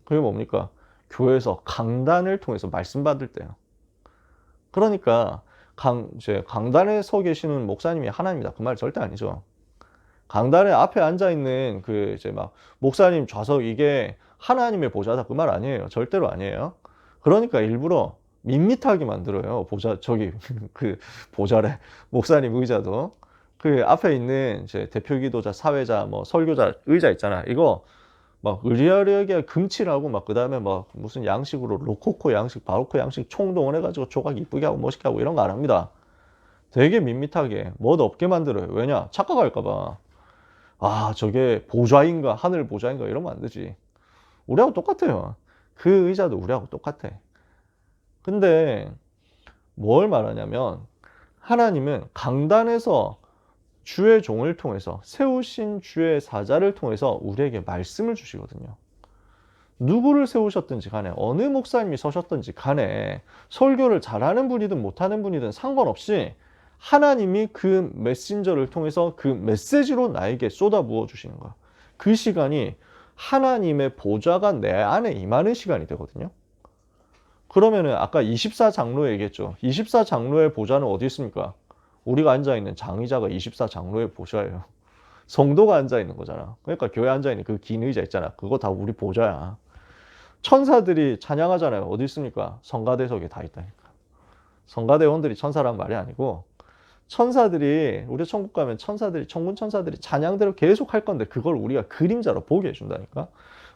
그게 뭡니까? 교회에서 강단을 통해서 말씀 받을 때요. 그러니까 강단에 서 계시는 목사님이 하나님이다. 그 말 절대 아니죠. 강단에 앞에 앉아 있는 목사님 좌석 이게 하나님의 보좌다. 그 말 아니에요. 절대로 아니에요. 그러니까 일부러 밋밋하게 만들어요. 그 보좌래. 목사님 의자도. 그 앞에 있는 대표 기도자, 사회자, 설교자 의자 있잖아. 이거 막 의리하게 금칠하고 그 다음에 무슨 양식으로 로코코 양식, 바로코 양식 총동원 해가지고 조각 이쁘게 하고 멋있게 하고 이런 거 안 합니다. 되게 밋밋하게 멋 없게 만들어요. 왜냐? 착각할까봐. 아, 저게 보좌인가 하늘 보좌인가 이러면 안 되지. 우리하고 똑같아요. 그 의자도 우리하고 똑같아. 근데 뭘 말하냐면 하나님은 강단에서 주의 종을 통해서 세우신 주의 사자를 통해서 우리에게 말씀을 주시거든요. 누구를 세우셨든지 간에 어느 목사님이 서셨든지 간에 설교를 잘하는 분이든 못하는 분이든 상관없이 하나님이 그 메신저를 통해서 그 메시지로 나에게 쏟아부어 주시는 거야. 그 시간이 하나님의 보좌가 내 안에 임하는 시간이 되거든요. 그러면은 아까 24장로 얘기했죠. 24장로의 보좌는 어디 있습니까? 우리가 앉아있는 장의자가 24장로의 보좌예요. 성도가 앉아있는 거잖아. 그러니까 교회 앉아있는 그 긴 의자 있잖아. 그거 다 우리 보좌야. 천사들이 찬양하잖아요. 어디 있습니까? 성가대석에 다 있다니까. 성가대원들이 천사란 말이 아니고 천사들이 우리 천국 가면 천군 천사들이 찬양대로 계속 할 건데 그걸 우리가 그림자로 보게 해준다니까.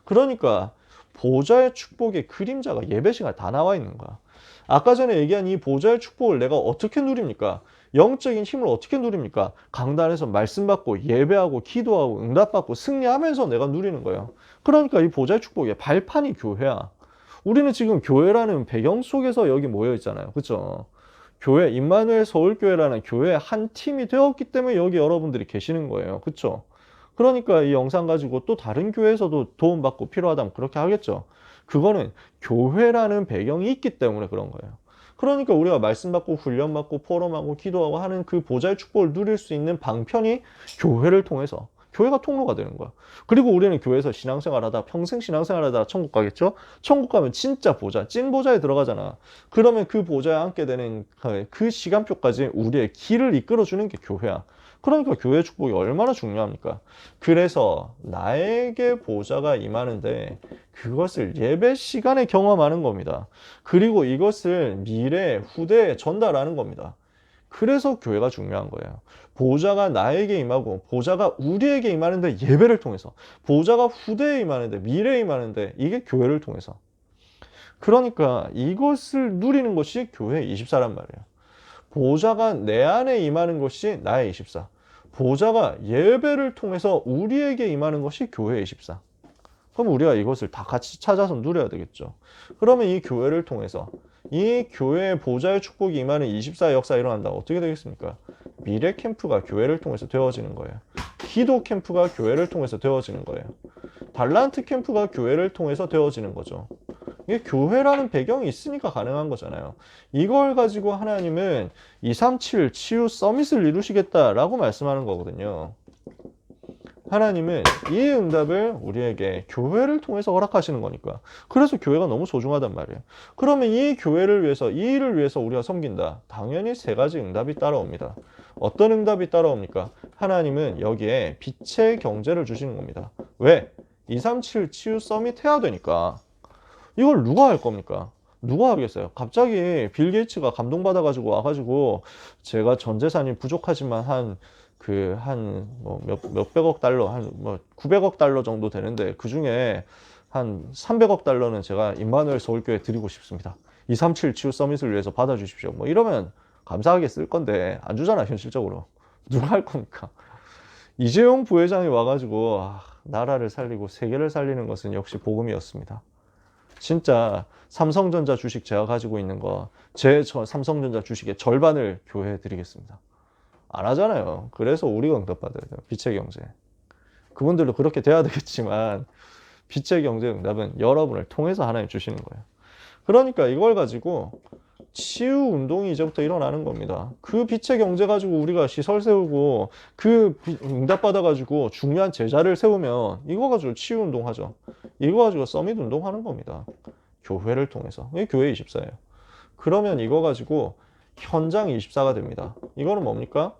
그러니까 보좌의 축복의 그림자가 예배 시간에 다 나와 있는 거야. 아까 전에 얘기한 이 보좌의 축복을 내가 어떻게 누립니까? 영적인 힘을 어떻게 누립니까? 강단에서 말씀 받고 예배하고 기도하고 응답받고 승리하면서 내가 누리는 거예요. 그러니까 이 보좌의 축복의 발판이 교회야. 우리는 지금 교회라는 배경 속에서 여기 모여 있잖아요. 그렇죠? 교회, 임마누엘 서울교회라는 교회의 한 팀이 되었기 때문에 여기 여러분들이 계시는 거예요. 그쵸? 그러니까 이 영상 가지고 또 다른 교회에서도 도움받고 필요하다면 그렇게 하겠죠. 그거는 교회라는 배경이 있기 때문에 그런 거예요. 그러니까 우리가 말씀 받고 훈련 받고 포럼하고 기도하고 하는 그 보좌의 축복을 누릴 수 있는 방편이 교회를 통해서, 교회가 통로가 되는 거야. 그리고 우리는 교회에서 신앙생활 하다 평생 신앙생활 하다 천국 가겠죠? 천국 가면 진짜 보좌, 찐 보좌에 들어가잖아. 그러면 그 보좌에 앉게 되는 그 시간표까지 우리의 길을 이끌어주는 게 교회야. 그러니까 교회 축복이 얼마나 중요합니까? 그래서 나에게 보좌가 임하는데 그것을 예배 시간에 경험하는 겁니다. 그리고 이것을 미래, 후대에 전달하는 겁니다. 그래서 교회가 중요한 거예요. 보좌가 나에게 임하고 보좌가 우리에게 임하는데 예배를 통해서, 보좌가 후대에 임하는데 미래에 임하는데 이게 교회를 통해서. 그러니까 이것을 누리는 것이 교회 24란 말이에요. 보좌가 내 안에 임하는 것이 나의 24. 보좌가 예배를 통해서 우리에게 임하는 것이 교회 24. 그럼 우리가 이것을 다 같이 찾아서 누려야 되겠죠. 그러면 이 교회를 통해서 이 교회의 보좌의 축복이 임하는 24의 역사가 일어난다. 어떻게 되겠습니까? 미래 캠프가 교회를 통해서 되어지는 거예요. 기도 캠프가 교회를 통해서 되어지는 거예요. 달란트 캠프가 교회를 통해서 되어지는 거죠. 이게 교회라는 배경이 있으니까 가능한 거잖아요. 이걸 가지고 하나님은 237 치유 서밋을 이루시겠다라고 말씀하는 거거든요. 하나님은 이 응답을 우리에게 교회를 통해서 허락하시는 거니까. 그래서 교회가 너무 소중하단 말이에요. 그러면 이 교회를 위해서, 이 일을 위해서 우리가 섬긴다. 당연히 세 가지 응답이 따라옵니다. 어떤 응답이 따라옵니까? 하나님은 여기에 빛의 경제를 주시는 겁니다. 왜? 237 치유 서밋 해야 되니까. 이걸 누가 할 겁니까? 누가 하겠어요? 갑자기 빌 게이츠가 감동받아가지고 와가지고 제가 전 재산이 부족하지만 몇백억 달러, 900억 달러 정도 되는데 그 중에 한 300억 달러는 제가 임마누엘 서울교회 드리고 싶습니다. 237 치유 서밋을 위해서 받아주십시오. 뭐 이러면 감사하게 쓸 건데 안 주잖아, 현실적으로. 누가 할 겁니까? 이재용 부회장이 와가지고 나라를 살리고 세계를 살리는 것은 역시 복음이었습니다. 진짜 삼성전자 주식 제가 가지고 있는 거, 삼성전자 주식의 절반을 교회에 드리겠습니다. 안 하잖아요. 그래서 우리가 응답받아야 돼요. 빛의 경제. 그분들도 그렇게 돼야 되겠지만 빛의 경제 응답은 여러분을 통해서 하나님 주시는 거예요. 그러니까 이걸 가지고 치유 운동이 이제부터 일어나는 겁니다. 그 빛의 경제 가지고 우리가 시설 세우고 그 응답 받아가지고 중요한 제자를 세우면 이거 가지고 치유 운동 하죠. 이거 가지고 서밋 운동 하는 겁니다. 교회를 통해서. 이게 교회 24예요. 그러면 이거 가지고 현장 24가 됩니다. 이거는 뭡니까?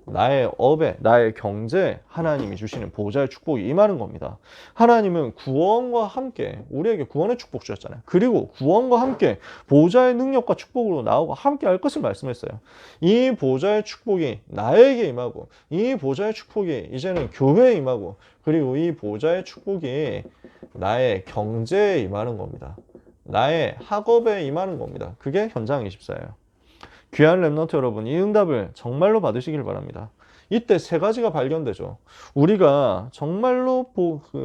나의 업에, 나의 경제에 하나님이 주시는 보좌의 축복이 임하는 겁니다. 하나님은 구원과 함께 우리에게 구원의 축복 주셨잖아요. 그리고 구원과 함께 보좌의 능력과 축복으로 나오고 함께 할 것을 말씀했어요. 이 보좌의 축복이 나에게 임하고 이 보좌의 축복이 이제는 교회에 임하고 그리고 이 보좌의 축복이 나의 경제에 임하는 겁니다. 나의 학업에 임하는 겁니다. 그게 현장 24예요. 귀한 렘넌트 여러분, 이 응답을 정말로 받으시길 바랍니다. 이때 세 가지가 발견되죠. 우리가 정말로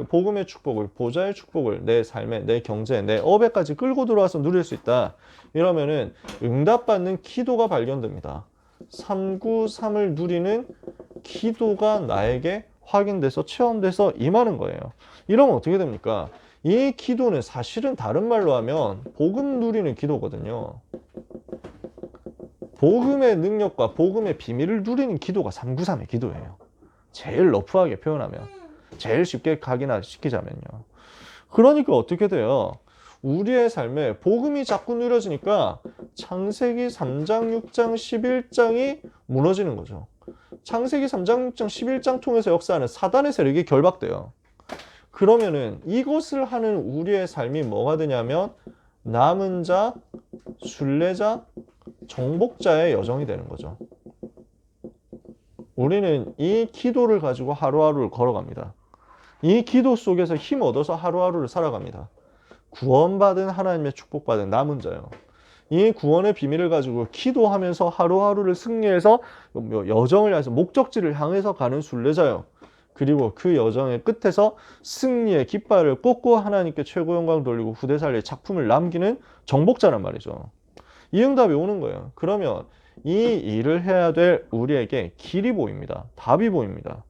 복음의 축복을, 보좌의 축복을 내 삶에, 내 경제에, 내 업에까지 끌고 들어와서 누릴 수 있다. 이러면은 응답받는 기도가 발견됩니다. 393을 누리는 기도가 나에게 확인돼서 체험돼서 임하는 거예요. 이러면 어떻게 됩니까? 이 기도는 사실은 다른 말로 하면 복음 누리는 기도거든요. 복음의 능력과 복음의 비밀을 누리는 기도가 393의 기도예요. 제일 러프하게 표현하면, 제일 쉽게 각인화 시키자면요. 그러니까 어떻게 돼요? 우리의 삶에 복음이 자꾸 누려지니까 창세기 3장, 6장, 11장이 무너지는 거죠. 창세기 3장, 6장, 11장 통해서 역사하는 사단의 세력이 결박돼요. 그러면은 이것을 하는 우리의 삶이 뭐가 되냐면 남은 자, 순례자, 정복자의 여정이 되는 거죠. 우리는 이 기도를 가지고 하루하루를 걸어갑니다. 이 기도 속에서 힘 얻어서 하루하루를 살아갑니다. 구원받은 하나님의 축복받은 남은 자요. 이 구원의 비밀을 가지고 기도하면서 하루하루를 승리해서 여정을 향해서 목적지를 향해서 가는 순례자요. 그리고 그 여정의 끝에서 승리의 깃발을 꽂고 하나님께 최고 영광 돌리고 후대살리의 작품을 남기는 정복자란 말이죠. 이 응답이 오는 거예요. 그러면 이 일을 해야 될 우리에게 길이 보입니다. 답이 보입니다.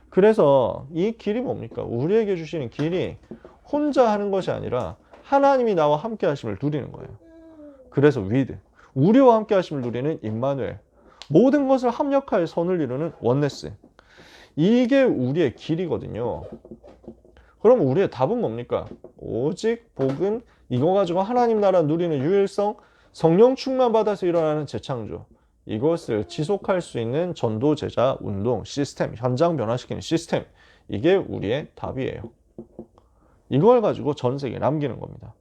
그래서 이 길이 뭡니까? 우리에게 주시는 길이 혼자 하는 것이 아니라 하나님이 나와 함께 하심을 누리는 거예요. 그래서 with, 우리와 함께 하심을 누리는 임마누엘, 모든 것을 합력하여 선을 이루는 원네스, 이게 우리의 길이거든요. 그럼 우리의 답은 뭡니까? 오직 복음, 이거 가지고 하나님 나라 누리는 유일성, 성령 충만 받아서 일어나는 재창조, 이것을 지속할 수 있는 전도, 제자, 운동, 시스템, 현장 변화시키는 시스템, 이게 우리의 답이에요. 이걸 가지고 전 세계에 남기는 겁니다.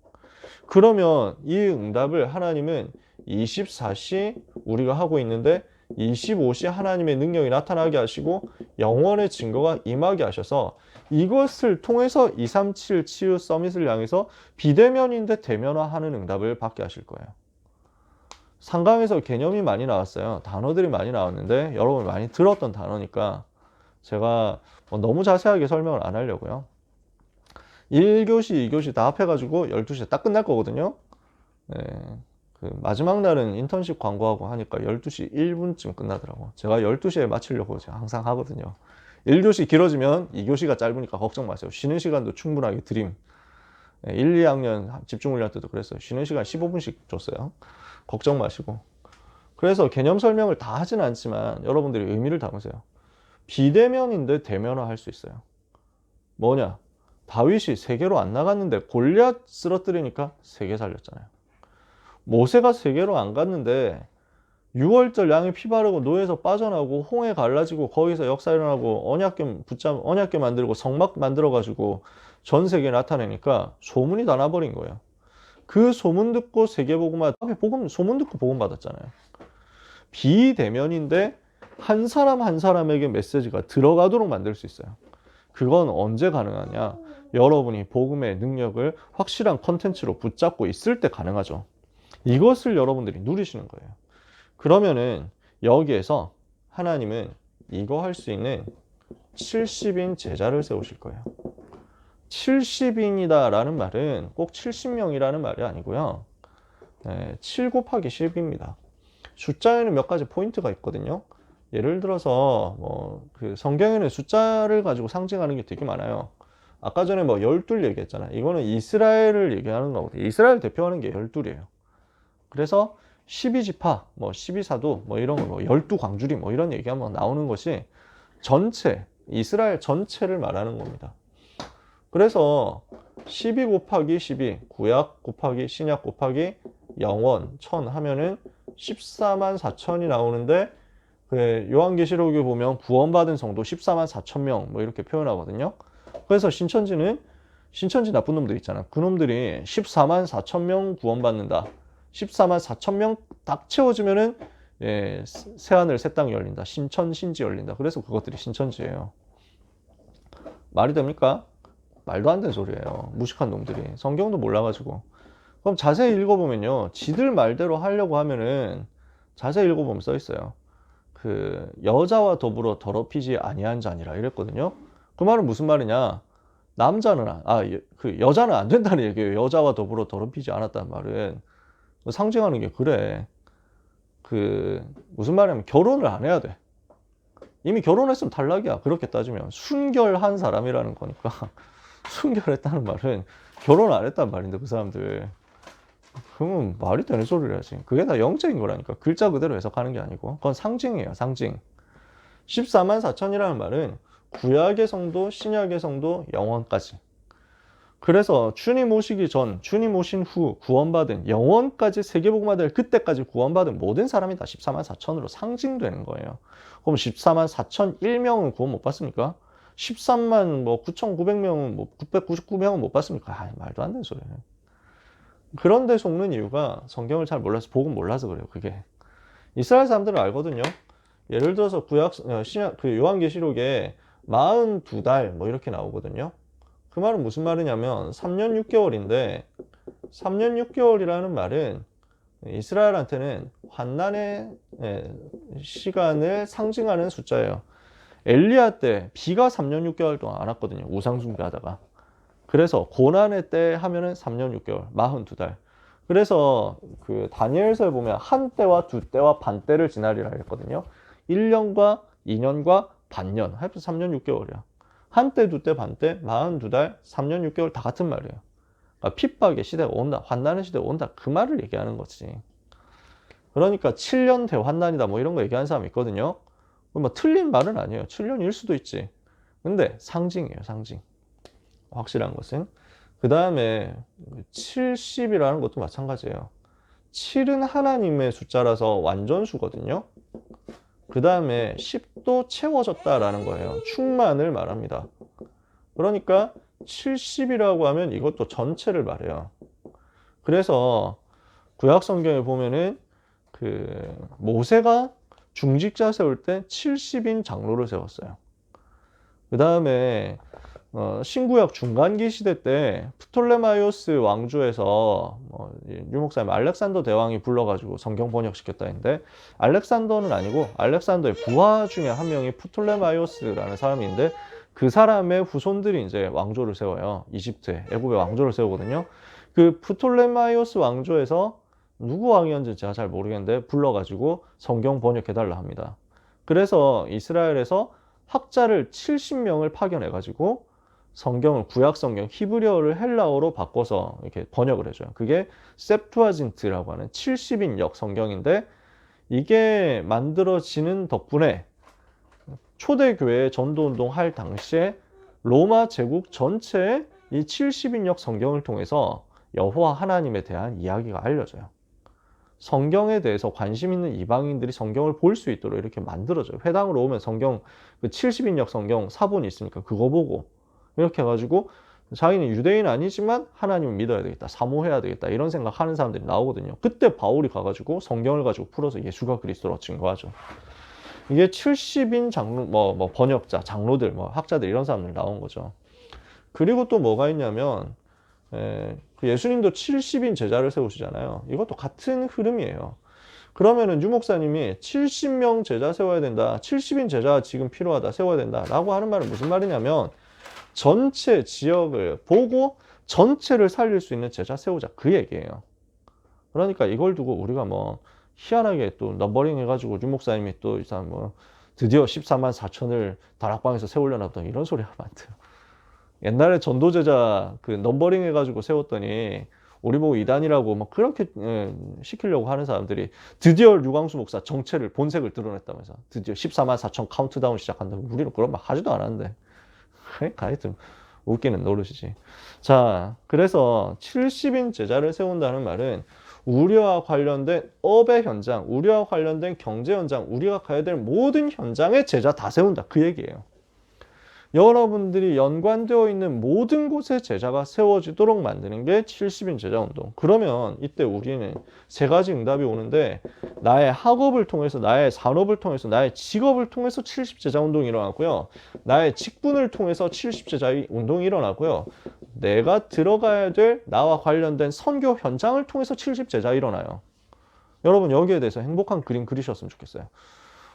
그러면 이 응답을 하나님은 24시 우리가 하고 있는데 25시 하나님의 능력이 나타나게 하시고 영원의 증거가 임하게 하셔서 이것을 통해서 237 치유 서밋을 향해서 비대면인데 대면화하는 응답을 받게 하실 거예요. 상강에서 개념이 많이 나왔어요. 단어들이 많이 나왔는데 여러분이 많이 들었던 단어니까 제가 너무 자세하게 설명을 안 하려고요. 1교시, 2교시 다 합해가지고 12시에 딱 끝날 거거든요. 네, 그 마지막 날은 인턴십 광고하고 하니까 12시 1분쯤 끝나더라고. 제가 12시에 마치려고 제가 항상 하거든요. 1교시 길어지면 2교시가 짧으니까 걱정 마세요. 쉬는 시간도 충분하게 드림. 1, 2학년 집중훈련 때도 그랬어요. 쉬는 시간 15분씩 줬어요. 걱정 마시고. 그래서 개념 설명을 다 하진 않지만 여러분들이 의미를 담으세요. 비대면인데 대면화 할 수 있어요. 뭐냐? 다윗이 세계로 안 나갔는데 골리앗 쓰러뜨리니까 세계 살렸잖아요. 모세가 세계로 안 갔는데 6월절 양이 피 바르고 노예에서 빠져나오고 홍해 갈라지고 거기서 역사 일어나고 언약궤 만들고 성막 만들어가지고 전 세계에 나타내니까 소문이 다 나버린 거예요. 그 소문 듣고 세계복음화, 소문 듣고 복음 받았잖아요. 비대면인데 한 사람 한 사람에게 메시지가 들어가도록 만들 수 있어요. 그건 언제 가능하냐? 여러분이 복음의 능력을 확실한 컨텐츠로 붙잡고 있을 때 가능하죠. 이것을 여러분들이 누리시는 거예요. 그러면은 여기에서 하나님은 이거 할 수 있는 70인 제자를 세우실 거예요. 70인이다 라는 말은 꼭 70명이라는 말이 아니고요. 7 곱하기 10입니다. 숫자에는 몇 가지 포인트가 있거든요. 예를 들어서 그 성경에는 숫자를 가지고 상징하는 게 되게 많아요. 아까 전에 12 얘기했잖아요. 이거는 이스라엘을 얘기하는 거거든요. 이스라엘 대표하는 게 12이에요. 그래서 12지파, 12사도, 이런 거, 12광주리, 이런 얘기하면 나오는 것이 전체, 이스라엘 전체를 말하는 겁니다. 그래서 12 곱하기 12, 구약 곱하기 신약 곱하기 영원, 천 하면은 14만 4천이 나오는데, 요한계시록에 보면 구원받은 성도 14만 4천 명, 이렇게 표현하거든요. 그래서 신천지 나쁜 놈들 있잖아. 그 놈들이 14만 4천 명 구원받는다. 14만 4천 명 딱 채워지면은 새하늘 새 땅이 열린다. 신천신지 열린다. 그래서 그것들이 신천지예요. 말이 됩니까? 말도 안 되는 소리예요. 무식한 놈들이. 성경도 몰라가지고. 그럼 자세히 읽어보면요. 지들 말대로 하려고 하면은 자세히 읽어보면 써 있어요. 그 여자와 더불어 더럽히지 아니한 자니라 이랬거든요. 그 말은 무슨 말이냐? 그 여자는 안 된다는 얘기예요. 여자와 더불어 더럽히지 않았다는 말은 상징하는 게 그래. 무슨 말이냐면 결혼을 안 해야 돼. 이미 결혼했으면 탈락이야. 그렇게 따지면 순결한 사람이라는 거니까. 순결했다는 말은 결혼 안 했단 말인데 그 사람들. 그러면 말이 되는 소리를 하지. 그게 다 영적인 거라니까. 글자 그대로 해석하는 게 아니고. 그건 상징이에요. 상징. 14만 4천이라는 말은 구약의 성도, 신약의 성도, 영원까지. 그래서 주님 오시기 전, 주님 오신 후 구원받은 영원까지 세계복음화 될 그때까지 구원받은 모든 사람이 다 14만 4천으로 상징되는 거예요. 그럼 14만 4천 1명은 구원 못 받습니까? 13만 9,900명은 999명은 못 받습니까? 말도 안 되는 소리예요. 그런데 속는 이유가 성경을 잘 몰라서 복음 몰라서 그래요. 그게 이스라엘 사람들은 알거든요. 예를 들어서 요한계시록에 42달 이렇게 나오거든요. 그 말은 무슨 말이냐면 3년 6개월인데 3년 6개월이라는 말은 이스라엘한테는 환난의 시간을 상징하는 숫자예요. 엘리야 때 비가 3년 6개월 동안 안 왔거든요. 우상 숭배하다가. 그래서 고난의 때 하면은 3년 6개월, 42달. 그래서 그 다니엘서에 보면 한 때와 두 때와 반 때를 지나리라 했거든요. 1년과 2년과 반년, 합해서 3년 6개월이야. 한 때, 두 때, 반 때, 42달, 3년 6개월 다 같은 말이에요. 그러니까 핍박의 시대가 온다, 환난의 시대가 온다, 그 말을 얘기하는 거지. 그러니까 7년 대환난이다 뭐 이런 거 얘기하는 사람 있거든요. 뭐 틀린 말은 아니에요. 7년일 수도 있지. 근데 상징이에요, 상징. 확실한 것은. 그 다음에 70이라는 것도 마찬가지예요. 7은 하나님의 숫자라서 완전수거든요. 그 다음에 10도 채워졌다라는 거예요. 충만을 말합니다. 그러니까 70이라고 하면 이것도 전체를 말해요. 그래서 구약 성경에 보면은 그 모세가 중직자 세울 때 70인 장로를 세웠어요. 그 다음에 신구약 중간기 시대 때 프톨레마이오스 왕조에서 유목사님 알렉산더 대왕이 불러가지고 성경 번역시켰다 했는데, 알렉산더는 아니고 알렉산더의 부하 중에 한 명이 프톨레마이오스라는 사람인데, 그 사람의 후손들이 이제 왕조를 세워요. 이집트에, 애굽의 왕조를 세우거든요. 그 프톨레마이오스 왕조에서 누구 왕이었는지 제가 잘 모르겠는데 불러가지고 성경 번역해달라 합니다. 그래서 이스라엘에서 학자를 70명을 파견해가지고 성경을, 구약 성경 히브리어를 헬라어로 바꿔서 이렇게 번역을 해줘요. 그게 셉투아진트라고 하는 70인역 성경인데, 이게 만들어지는 덕분에 초대교회 전도운동 할 당시에 로마 제국 전체에 이 70인역 성경을 통해서 여호와 하나님에 대한 이야기가 알려져요. 성경에 대해서 관심 있는 이방인들이 성경을 볼 수 있도록 이렇게 만들어져요. 회당으로 오면 성경, 그 70인역 성경 사본이 있으니까 그거 보고 이렇게 해가지고 자기는 유대인 아니지만 하나님을 믿어야 되겠다, 사모해야 되겠다, 이런 생각하는 사람들이 나오거든요. 그때 바울이 가가지고 성경을 가지고 풀어서 예수가 그리스도로 증거하죠. 이게 70인 장로, 번역자, 장로들, 학자들 이런 사람들 나온 거죠. 그리고 또 뭐가 있냐면 그 예수님도 70인 제자를 세우시잖아요. 이것도 같은 흐름이에요. 그러면은 유 목사님이 70명 제자 세워야 된다, 70인 제자 지금 필요하다, 세워야 된다 라고 하는 말은 무슨 말이냐면, 전체 지역을 보고 전체를 살릴 수 있는 제자 세우자, 그 얘기예요. 그러니까 이걸 두고 우리가 뭐 희한하게 또 넘버링 해가지고 유 목사님이 또 이 사람 드디어 14만 4천을 다락방에서 세우려나 보다 이런 소리 하면 안 돼요. 옛날에 전도제자 그 넘버링 해가지고 세웠더니 우리 보고 이단이라고 막 그렇게 시키려고 하는 사람들이 드디어 류광수 목사 정체를, 본색을 드러냈다면서 드디어 14만 4천 카운트다운 시작한다고. 우리는 그런 말 하지도 않았는데. 하여튼 웃기는 노릇이지. 자, 그래서 70인 제자를 세운다는 말은 우리와 관련된 업의 현장, 우리와 관련된 경제 현장, 우리가 가야 될 모든 현장에 제자 다 세운다, 그 얘기예요. 여러분들이 연관되어 있는 모든 곳에 제자가 세워지도록 만드는 게 70인 제자운동. 그러면 이때 우리는 세 가지 응답이 오는데, 나의 학업을 통해서, 나의 산업을 통해서, 나의 직업을 통해서 70제자운동이 일어났고요. 나의 직분을 통해서 70제자운동이 일어나고요. 내가 들어가야 될 나와 관련된 선교 현장을 통해서 70제자 일어나요. 여러분 여기에 대해서 행복한 그림 그리셨으면 좋겠어요.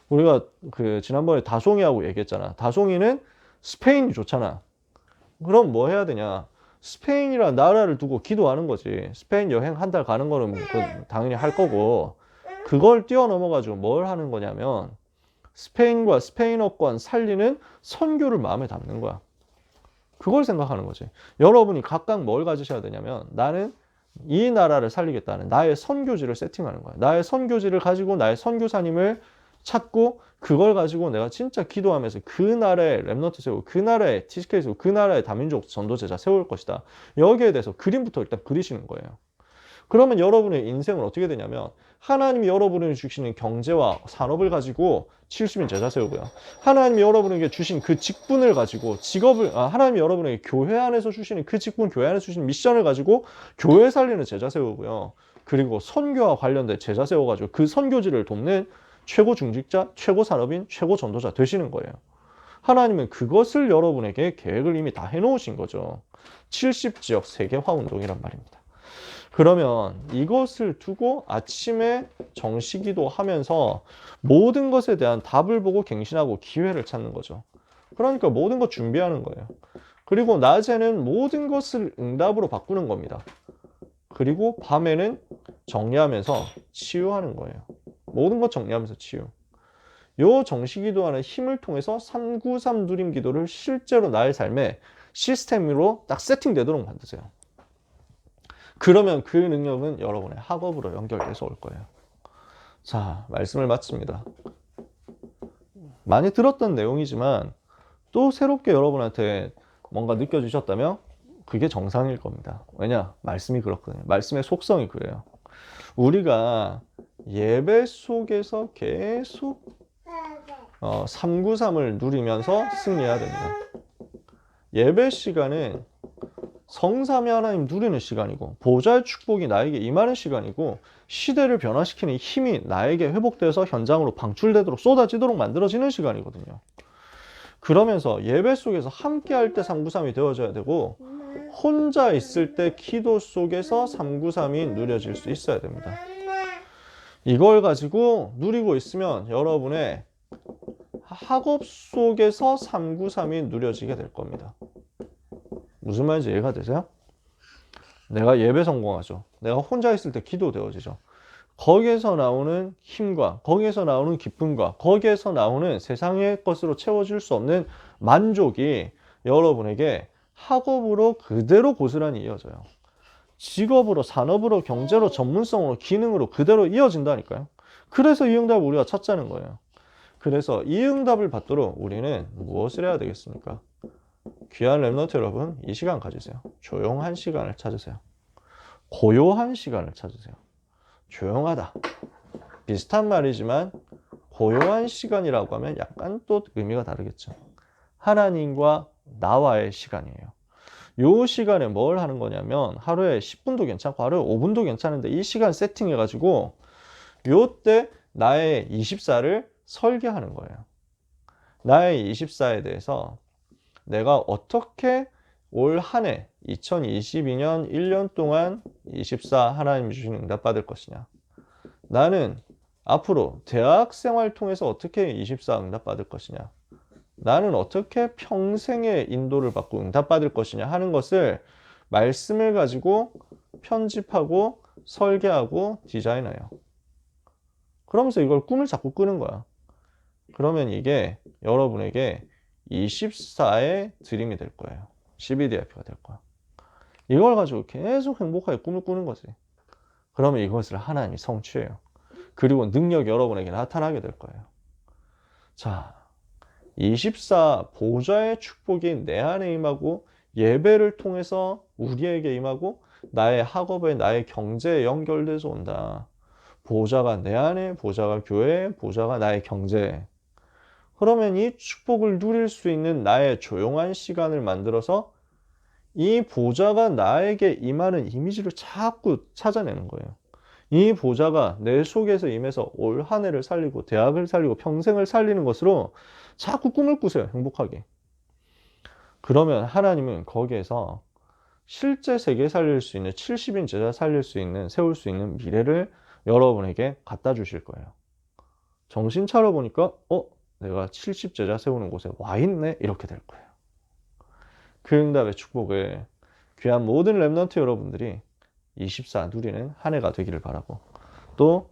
우리가 그 지난번에 다송이하고 얘기했잖아. 다송이는 스페인이 좋잖아. 그럼 뭐 해야 되냐? 스페인이라는 나라를 두고 기도하는 거지. 스페인 여행 한 달 가는 거는 당연히 할 거고, 그걸 뛰어넘어 가지고 뭘 하는 거냐면 스페인과 스페인어권 살리는 선교를 마음에 담는 거야. 그걸 생각하는 거지. 여러분이 각각 뭘 가지셔야 되냐면, 나는 이 나라를 살리겠다는 나의 선교지를 세팅하는 거야. 나의 선교지를 가지고 나의 선교사님을 찾고, 그걸 가지고 내가 진짜 기도하면서 그 나라에 랩넌트 세우고, 그 나라에 TCK 세우고, 그 나라에 다민족 전도제자 세울 것이다. 여기에 대해서 그림부터 일단 그리시는 거예요. 그러면 여러분의 인생은 어떻게 되냐면, 하나님이 여러분에게 주시는 경제와 산업을 가지고 70인 제자 세우고요. 하나님이 여러분에게 주신 그 직분을 가지고 하나님이 여러분에게 교회 안에서 주시는 그 직분, 교회 안에서 주시는 미션을 가지고 교회 살리는 제자 세우고요. 그리고 선교와 관련된 제자 세워가지고 그 선교지를 돕는 최고 중직자, 최고 산업인, 최고 전도자 되시는 거예요. 하나님은 그것을 여러분에게 계획을 이미 다 해놓으신 거죠. 70지역 세계화 운동이란 말입니다. 그러면 이것을 두고 아침에 정시기도 하면서 모든 것에 대한 답을 보고 갱신하고 기회를 찾는 거죠. 그러니까 모든 것 준비하는 거예요. 그리고 낮에는 모든 것을 응답으로 바꾸는 겁니다. 그리고 밤에는 정리하면서 치유하는 거예요. 모든 것 정리하면서 치유. 요 정시기도하는 힘을 통해서 393 누림기도를 실제로 나의 삶에 시스템으로 딱 세팅되도록 만드세요. 그러면 그 능력은 여러분의 학업으로 연결돼서 올 거예요. 자, 말씀을 마칩니다. 많이 들었던 내용이지만 또 새롭게 여러분한테 뭔가 느껴지셨다면 그게 정상일 겁니다. 왜냐? 말씀이 그렇거든요. 말씀의 속성이 그래요. 우리가 예배 속에서 계속 393을 누리면서 승리해야 됩니다. 예배 시간은 성삼위 하나님 누리는 시간이고 보좌의 축복이 나에게 임하는 시간이고 시대를 변화시키는 힘이 나에게 회복돼서 현장으로 방출되도록 쏟아지도록 만들어지는 시간이거든요. 그러면서 예배 속에서 함께 할 때 393이 되어져야 되고 혼자 있을 때 기도 속에서 393이 누려질 수 있어야 됩니다. 이걸 가지고 누리고 있으면 여러분의 학업 속에서 393이 누려지게 될 겁니다. 무슨 말인지 이해가 되세요? 내가 예배 성공하죠. 내가 혼자 있을 때 기도 되어지죠. 거기에서 나오는 힘과 거기에서 나오는 기쁨과 거기에서 나오는 세상의 것으로 채워질 수 없는 만족이 여러분에게 학업으로 그대로 고스란히 이어져요. 직업으로, 산업으로, 경제로, 전문성으로, 기능으로 그대로 이어진다니까요. 그래서 이 응답을 우리가 찾자는 거예요. 그래서 이 응답을 받도록 우리는 무엇을 해야 되겠습니까? 귀한 랩런트 여러분, 이 시간 가지세요. 조용한 시간을 찾으세요. 고요한 시간을 찾으세요. 조용하다. 비슷한 말이지만 고요한 시간이라고 하면 약간 또 의미가 다르겠죠. 하나님과 나와의 시간이에요. 이 시간에 뭘 하는 거냐면 하루에 10분도 괜찮고 하루에 5분도 괜찮은데 이 시간 세팅해가지고 요때 나의 24를 설계하는 거예요. 나의 24에 대해서 내가 어떻게 올 한 해 2022년 1년 동안 24 하나님 주신 응답 받을 것이냐. 나는 앞으로 대학 생활 통해서 어떻게 24 응답 받을 것이냐. 나는 어떻게 평생의 인도를 받고 응답 받을 것이냐 하는 것을 말씀을 가지고 편집하고 설계하고 디자인해요. 그러면서 이걸 꿈을 자꾸 꾸는 거야. 그러면 이게 여러분에게 24의 드림이 될 거예요. CBDIP가 될 거야. 이걸 가지고 계속 행복하게 꿈을 꾸는 거지. 그러면 이것을 하나님이 성취해요. 그리고 능력이 여러분에게 나타나게 될 거예요. 자, 24 보좌의 축복이 내 안에 임하고 예배를 통해서 우리에게 임하고 나의 학업에 나의 경제에 연결돼서 온다. 보좌가 내 안에, 보좌가 교회에, 보좌가 나의 경제에. 그러면 이 축복을 누릴 수 있는 나의 조용한 시간을 만들어서 이 보좌가 나에게 임하는 이미지를 자꾸 찾아내는 거예요. 이 보좌가 내 속에서 임해서 올 한 해를 살리고 대학을 살리고 평생을 살리는 것으로 자꾸 꿈을 꾸세요. 행복하게. 그러면 하나님은 거기에서 실제 세계 살릴 수 있는 70인 제자 살릴 수 있는 세울 수 있는 미래를 여러분에게 갖다 주실 거예요. 정신 차려 보니까 내가 70제자 세우는 곳에 와 있네 이렇게 될 거예요. 그 응답의 축복을 귀한 모든 랩런트 여러분들이 24 누리는 한 해가 되기를 바라고 또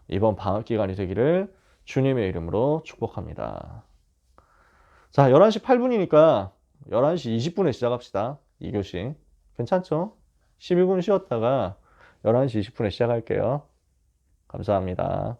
이번 방학 기간이 되기를 주님의 이름으로 축복합니다. 자, 11시 8분이니까 11시 20분에 시작합시다. 2교시. 괜찮죠? 12분 쉬었다가 11시 20분에 시작할게요. 감사합니다.